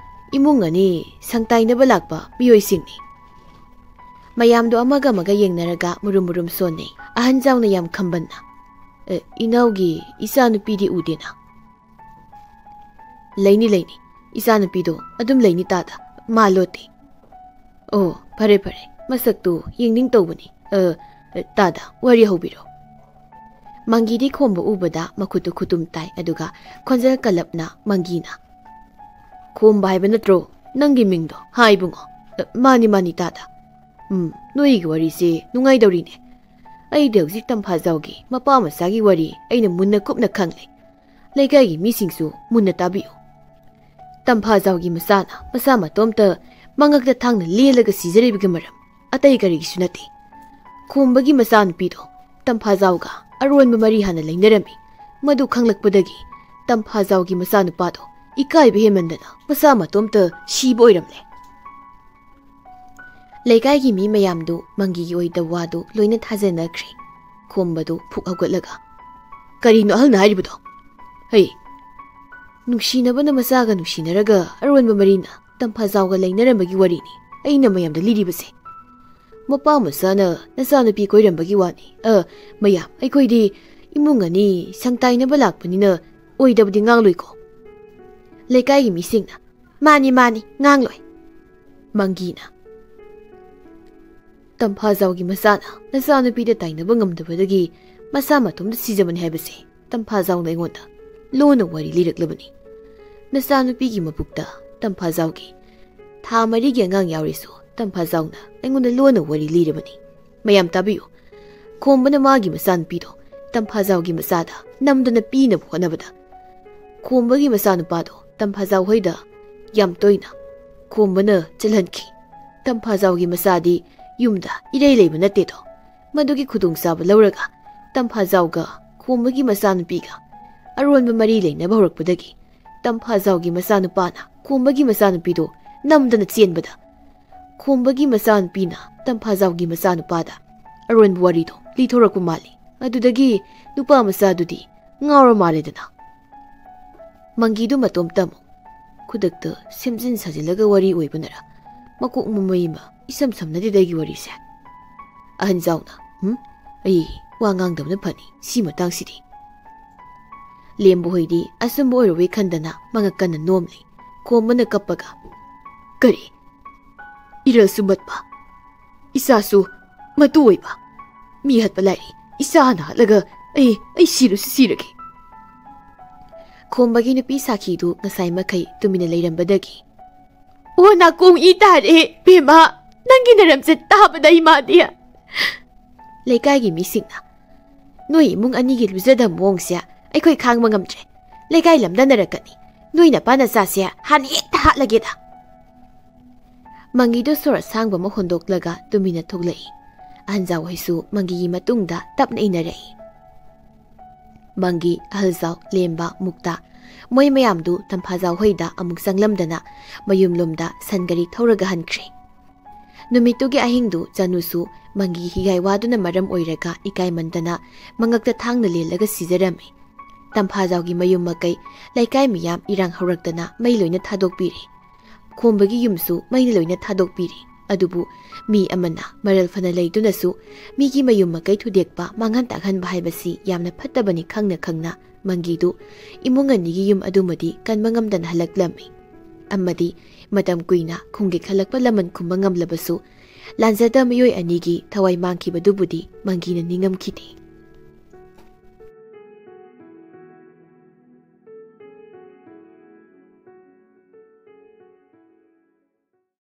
[SPEAKER 1] ꯏꯃꯨꯡ ꯑꯅꯤ ꯁꯪꯇꯥꯏꯅꯕ ꯂꯥꯛꯄ ꯃꯤꯑꯣꯏꯁꯤꯡꯅꯤ ꯃꯌꯥꯝꯗꯣ ꯑꯃꯒ ꯑꯃꯒ ꯌꯦꯡꯅꯔꯒ ꯃꯨꯔꯨꯝ ꯃꯨꯔꯨꯝ ꯁꯣꯟꯅꯩ ꯑꯍꯟꯖꯥꯎꯅ ꯌꯥꯝ ꯈꯝꯕꯟꯅ ꯏꯅꯥꯎꯒꯤ ꯏꯆꯥꯅꯨꯄꯤꯗꯤ ꯎꯗꯦꯅ ꯂꯩꯅꯤ ꯏꯆꯥꯅꯨꯄꯤꯗꯣ ꯑꯗꯨꯝ ꯂꯩꯅꯤ ꯇꯥꯗ ꯃꯥ ꯂꯣꯠꯇꯦ ꯑꯣ ꯐꯔꯦ ꯃꯁꯛꯇꯨ ꯌꯦꯡꯅꯤꯡ ꯇꯧꯕꯅꯤ ꯇꯥꯗ ꯋꯥꯔꯤ ꯍꯧꯕꯤꯔꯣ ꯃꯪꯒꯤꯗꯤ ꯈꯣꯝꯕ ꯎꯕꯗ ꯃꯈꯨꯠꯇꯨ ꯈꯨꯇꯨꯝ ꯇꯥꯏ ꯑꯗꯨꯒ ꯈꯣꯟꯖꯦꯜ ꯀꯜꯂꯞꯅ ꯃꯪꯒꯤꯅ ꯈꯣꯝꯕ ꯍꯥꯏꯕ ꯅꯠꯇ꯭ꯔꯣ ꯅꯪꯒꯤ ꯃꯤꯡꯗꯣ ꯍꯥꯏꯕꯨꯡꯉꯣ ꯃꯥꯅꯤ ꯇꯥꯗ ꯅꯣꯏꯒꯤ ꯋꯥꯔꯤꯁꯦ ꯅꯨꯡꯉꯥꯏꯗꯧꯔꯤꯅꯦ ꯑꯩꯗꯤ ꯍꯧꯖꯤꯛ ꯇꯝꯐꯥꯖꯥꯎꯒꯤ ꯃꯄꯥ ꯃꯆꯥꯒꯤ ꯋꯥꯔꯤ ꯑꯩꯅ ꯃꯨꯟꯅ ꯀꯨꯞꯅ ꯈꯪꯂꯦ ꯂꯩꯀꯥꯏꯒꯤ ꯃꯤꯁꯤꯡꯁꯨ ꯃꯨꯟꯅ ꯇꯥꯕꯤꯌꯨ ꯇꯝꯐꯥꯖꯥꯎꯒꯤ ꯃꯆꯥꯅ ꯃꯁꯥ ꯃꯇꯣꯝꯇ ꯃꯉꯛꯇ ꯊꯥꯡꯅ ꯂꯦꯜꯂꯒ ꯁꯤꯖꯔꯤꯕꯒꯤ ꯃꯔꯝ ꯑꯇꯩ ꯀꯔꯤꯒꯤꯁꯨ ꯅꯠꯇꯦ ꯈꯣꯝꯕꯒꯤ ꯃꯆꯥꯅꯨꯄꯤꯗꯣ ꯇꯝꯐꯥꯖꯥꯎꯒ ꯑꯔꯣꯟꯕ ꯃꯔꯤ ꯍꯥꯟꯅ ꯂꯩꯅꯔꯝꯃꯤ ꯃꯗꯨ ꯈꯪꯂꯛꯄꯗꯒꯤ ꯇꯝꯐꯥꯖꯥꯎꯒꯤ ꯃꯆꯥꯅꯨꯄꯥꯗꯣ ꯏꯀꯥꯏꯕ ꯍꯦꯟꯃꯟꯗꯅ ꯃꯁꯥ ꯃꯇꯣꯝꯇ ꯁꯤꯕ ꯑꯣꯏꯔꯝꯂꯦ ꯂꯩꯀꯥꯏꯒꯤ ꯃꯤ ꯃꯌꯥꯝꯗꯨ ꯃꯪꯒꯤꯒꯤ ꯑꯣꯏꯗꯕ ꯋꯥꯗꯨ ꯂꯣꯏꯅ ꯊꯥꯖꯅꯈ꯭ꯔꯦ ꯈꯣꯝꯕꯗꯨ ꯐꯨꯛ ꯍꯧꯒꯠꯂꯒ ꯀꯔꯤꯅꯣ ꯑꯍꯜꯅ ꯍꯥꯏꯔꯤꯕꯗꯣ ꯍꯩ ꯅꯨꯡꯁꯤꯅꯕꯅ ꯃꯆꯥꯒ ꯅꯨꯡꯁꯤꯅꯔꯒ ꯑꯔꯣꯟꯕ ꯃꯔꯤꯅ ꯇꯝꯐꯥꯖꯥꯎꯒ ꯂꯩꯅꯔꯝꯕꯒꯤ ꯋꯥꯔꯤꯅꯤ ꯑꯩꯅ ꯃꯌꯥꯝꯗ ꯂꯤꯔꯤꯕꯁꯦ ꯃꯄꯥ ꯃꯆꯥꯅ ꯅꯆꯥꯅꯨꯄꯤ ꯀꯣꯏꯔꯝꯕꯒꯤ ꯋꯥꯅꯤ ꯃꯌꯥꯝ ꯑꯩꯈꯣꯏꯗꯤ ꯏꯃꯨꯡ ꯑꯅꯤ ꯁꯪꯇꯥꯏꯅꯕ ꯂꯥꯛꯄꯅꯤꯅ ꯑꯣꯏꯗꯕꯗꯤ ꯉꯥꯡꯂꯣꯏꯀꯣ ꯂꯩꯀꯥꯏꯒꯤ ꯃꯤꯁꯤꯡꯅ ꯃꯥꯅꯤ ꯉꯥꯡꯂꯣꯏ ꯃꯪꯒꯤꯅ ꯇꯝꯐꯥꯖꯥꯎꯒꯤ ꯃꯆꯥꯅ ꯅꯆꯥꯅꯨꯄꯤꯗ ꯇꯥꯏꯅꯕ ꯉꯝꯗꯕꯗꯒꯤ ꯃꯁꯥ ꯃꯇꯣꯝꯇ ꯁꯤꯖꯕꯅꯤ ꯍꯥꯏꯕꯁꯦ ꯇꯝꯐꯥꯖꯥꯎꯅ ꯑꯩꯉꯣꯟꯗ ꯂꯣꯟꯅ ꯋꯥꯔꯤ ꯂꯤꯔꯛꯂꯕꯅꯤ ꯅꯆꯥꯅꯨꯄꯤꯒꯤ ꯃꯕꯨꯛꯇ ꯇꯝꯐꯥꯖꯥꯎꯒꯤ ꯊꯥ 4ꯒꯤ ꯑꯉꯥꯡ ꯌꯥꯎꯔꯤꯁꯨ ꯇꯝꯐꯥꯖꯥꯎꯅ ꯑꯩꯉꯣꯟꯗ ꯂꯣꯟꯅ ꯋꯥꯔꯤ ꯂꯤꯔꯕꯅꯤ ꯃꯌꯥꯝ ꯇꯥꯕꯤꯌꯨ ꯈꯣꯝꯕꯅ ꯃꯥꯒꯤ ꯃꯆꯥꯅꯨꯄꯤꯗꯣ ꯇꯝꯐꯥꯖꯥꯎꯒꯤ ꯃꯆꯥꯗ ꯅꯝꯗꯅ ꯄꯤꯅꯕ ꯍꯣꯠꯅꯕꯗ ꯈꯣꯝꯕꯒꯤ ꯃꯆꯥꯅꯨꯄꯥꯗꯣ ꯇꯝꯐꯥꯖꯥꯎ ꯍꯣꯏꯗ ꯌꯥꯝ ꯇꯣꯏꯅ ꯈꯣꯝꯕꯅ ꯆꯠꯍꯟꯈꯤ ꯇꯝꯐꯥꯖꯥꯎꯒꯤ ꯃꯆꯥꯗꯤ ꯌꯨꯝꯗ ꯏꯔꯩ ꯂꯩꯕ ꯅꯠꯇꯦꯗꯣ ꯃꯗꯨꯒꯤ ꯈꯨꯗꯣꯡꯆꯥꯕ ꯂꯧꯔꯒ ꯇꯝꯐꯥꯖꯥꯎꯒ ꯈꯣꯝꯕꯒꯤ ꯃꯆꯥꯅꯨꯄꯤꯒ ꯑꯔꯣꯟꯕ ꯃꯔꯤ ꯂꯩꯅꯕ ꯍꯧꯔꯛꯄꯗꯒꯤ ꯇꯝꯐꯥꯖꯥꯎꯒꯤ ꯃꯆꯥꯅꯨꯄꯥꯅ ꯈꯣꯝꯕꯒꯤ ꯃꯆꯥꯅꯨꯄꯤꯗꯣ ꯅꯝꯗꯅ ꯆꯦꯟꯕꯗ ꯈꯣꯝꯕꯒꯤ ꯃꯆꯥꯅꯨꯄꯤꯅ ꯇꯝꯐꯥꯖꯥꯎꯒꯤ ꯃꯆꯥꯅꯨꯄꯥꯗ ꯑꯔꯣꯟꯕ ꯋꯥꯔꯤꯗꯣ ꯂꯤꯊꯣꯔꯛꯄ ꯃꯥꯜꯂꯤ ꯑꯗꯨꯗꯒꯤ ꯅꯨꯄꯥ ꯃꯆꯥꯗꯨꯗꯤ ꯉꯥꯎꯔ ꯃꯥꯜꯂꯦꯗꯅ ꯃꯪꯒꯤꯗꯨ ꯃꯇꯣꯝꯇ ꯑꯃꯨꯛ ꯈꯨꯗꯛꯇ ꯁꯦꯝꯖꯤꯟ ꯁꯥꯖꯤꯜꯂꯒ ꯋꯥꯔꯤ ꯑꯣꯏꯕꯅꯔ ꯃꯀꯣꯛ ꯃꯃꯩ ꯑꯃ ꯏꯁꯝ ꯁꯝꯅꯗꯦꯗ ꯑꯩꯒꯤ ꯋꯥꯔꯤꯁꯦ ꯑꯍꯟꯖꯥꯎꯅ ꯑꯩ ꯋꯥ ꯉꯥꯡꯗꯕꯅ ꯐꯅꯤ ꯁꯤ ꯃꯇꯥꯡꯁꯤꯗꯤ ꯂꯦꯝꯕ ꯍꯣꯏꯗꯤ ꯑꯆꯨꯝꯕ ꯑꯣꯏꯔꯣꯏ ꯈꯟꯗꯅ ꯃꯉꯛ ꯀꯟꯅ ꯅꯣꯝꯂꯤ ꯈꯣꯝꯕꯅ ꯀꯞꯄꯒ ꯀꯔꯤ ꯏꯔꯜꯁꯨ ꯃꯠꯄ ꯏꯆꯥꯁꯨ ꯃꯇꯨ ꯑꯣꯏꯕ ꯃꯤ ꯍꯠꯄ ꯂꯥꯏꯔꯤ ꯏꯆꯥꯅ ꯍꯠꯂꯒ ꯑꯩ ꯁꯤꯔꯁꯨ ꯁꯤꯔꯒꯦ ꯈꯣꯝꯕꯒꯤ ꯅꯨꯄꯤ ꯁꯥꯈꯤꯗꯨ ꯉꯁꯥꯏ ꯃꯈꯩ ꯇꯨꯃꯤꯟꯅ ꯂꯩꯔꯝꯕꯗꯒꯤ ꯑꯣ ꯅꯥꯀꯣꯡ ꯏ ꯇꯥꯔꯦ ꯕꯦꯝꯃ ꯅꯪꯒꯤ ꯅꯔꯝꯆꯠ ꯇꯥꯕꯗ ꯏꯃꯥꯗꯤ ꯂꯩꯀꯥꯏꯒꯤ ꯃꯤꯁꯤꯡꯅ ꯅꯣꯏ ꯏꯃꯨꯡ ꯑꯅꯤꯒꯤ ꯂꯨꯖꯗꯕ ꯃꯑꯣꯡꯁꯦ ꯑꯩꯈꯣꯏ ꯈꯥꯡꯕ ꯉꯝꯗ꯭ꯔꯦ ꯂꯩꯀꯥꯏ ꯂꯝꯗꯅꯔꯛꯀꯅꯤ ꯅꯣꯏ ꯅꯄꯥ ꯅꯆꯥꯁꯦ ꯍꯥꯟꯅ ꯍꯦꯛꯇ ꯍꯥꯠꯂꯒꯦꯗ ꯃꯪꯒꯤꯗꯨ ꯁꯣꯔ ꯑꯁꯥꯡꯕ ꯑꯃ ꯍꯣꯟꯗꯣꯛꯂꯒ ꯇꯨꯃꯤꯟꯅ ꯊꯣꯛꯂꯛꯏ ꯑꯍꯟꯖꯥꯎ ꯍꯣꯏꯁꯨ ꯃꯪꯒꯤꯒꯤ ꯃꯇꯨꯡꯗ ꯇꯞꯅ ꯏꯟꯅꯔꯛꯏ ꯃꯪꯒꯤ ꯑꯍꯜꯖꯥꯎ ꯂꯦꯝꯕ ꯃꯨꯛꯇꯥ ꯃꯣꯏ ꯃꯌꯥꯝꯗꯨ ꯇꯝꯐꯥꯖꯥꯎ ꯍꯣꯏꯗ ꯑꯃꯨꯛ ꯆꯪꯂꯝꯗꯅ ꯃꯌꯨꯝꯂꯣꯝꯗ ꯁꯟꯒꯔꯤ ꯊꯧꯔꯒ ꯍꯟꯈ꯭ꯔꯦ ꯅꯨꯃꯤꯠꯇꯨꯒꯤ ꯑꯍꯤꯡꯗꯨ ꯆꯅꯨꯁꯨ ꯃꯪꯒꯤ ꯍꯤꯒꯥꯏ ꯋꯥꯗꯨꯅ ꯃꯔꯝ ꯑꯣꯏꯔꯒ ꯏꯀꯥꯏꯃꯟꯗꯅ ꯃꯉꯛꯇ ꯊꯥꯡꯅ ꯂꯦꯜꯂꯒ ꯁꯤꯖꯔꯝꯃꯤ ꯇꯝꯐꯥꯖꯥꯎꯒꯤ ꯃꯌꯨꯝ ꯃꯀꯩ ꯂꯩꯀꯥꯏ ꯃꯤꯌꯥꯝ ꯏꯔꯥꯡ ꯍꯧꯔꯛꯇꯅ ꯃꯩ ꯂꯣꯏꯅ ꯊꯥꯗꯣꯛꯄꯤꯔꯤ ꯈꯣꯝꯕꯒꯤ ꯌꯨꯝꯁꯨ ꯃꯩꯅ ꯂꯣꯏꯅ ꯊꯥꯗꯣꯛꯄꯤꯔꯤ ꯑꯗꯨꯕꯨ ꯃꯤ ꯑꯃꯅ ꯃꯔꯜ ꯐꯅ ꯂꯩꯗꯨꯅꯁꯨ ꯃꯤꯒꯤ ꯃꯌꯨꯝ ꯃꯀꯩ ꯊꯨꯗꯦꯛꯄ ꯃꯥꯡꯍꯟ ꯇꯥꯛꯍꯟꯕ ꯍꯥꯏꯕꯁꯤ ꯌꯥꯝꯅ ꯐꯠꯇꯕꯅꯤ ꯈꯪꯅ ꯃꯪꯒꯤꯗꯨ ꯏꯃꯨꯡ ꯑꯅꯤꯒꯤ ꯌꯨꯝ ꯑꯗꯨꯃꯗꯤ ꯀꯟꯕ ꯉꯝꯗꯅ ꯍꯜꯂꯛꯂꯝꯃꯤ ꯑꯃꯗꯤ ꯃꯇꯝ ꯀꯨꯏꯅ ꯈꯨꯡꯒꯤ ꯈꯜꯂꯛꯄ ꯂꯃꯟ ꯈꯨꯝꯕ ꯉꯝꯂꯕꯁꯨ ꯂꯥꯟꯖꯗ ꯃꯤꯑꯣꯏ ꯑꯅꯤꯒꯤ ꯊꯋꯥꯏ ꯃꯥꯡꯈꯤꯕꯗꯨꯕꯨꯗꯤ ꯃꯪꯒꯤꯅ ꯅꯤꯡꯉꯝꯈꯤꯗꯦ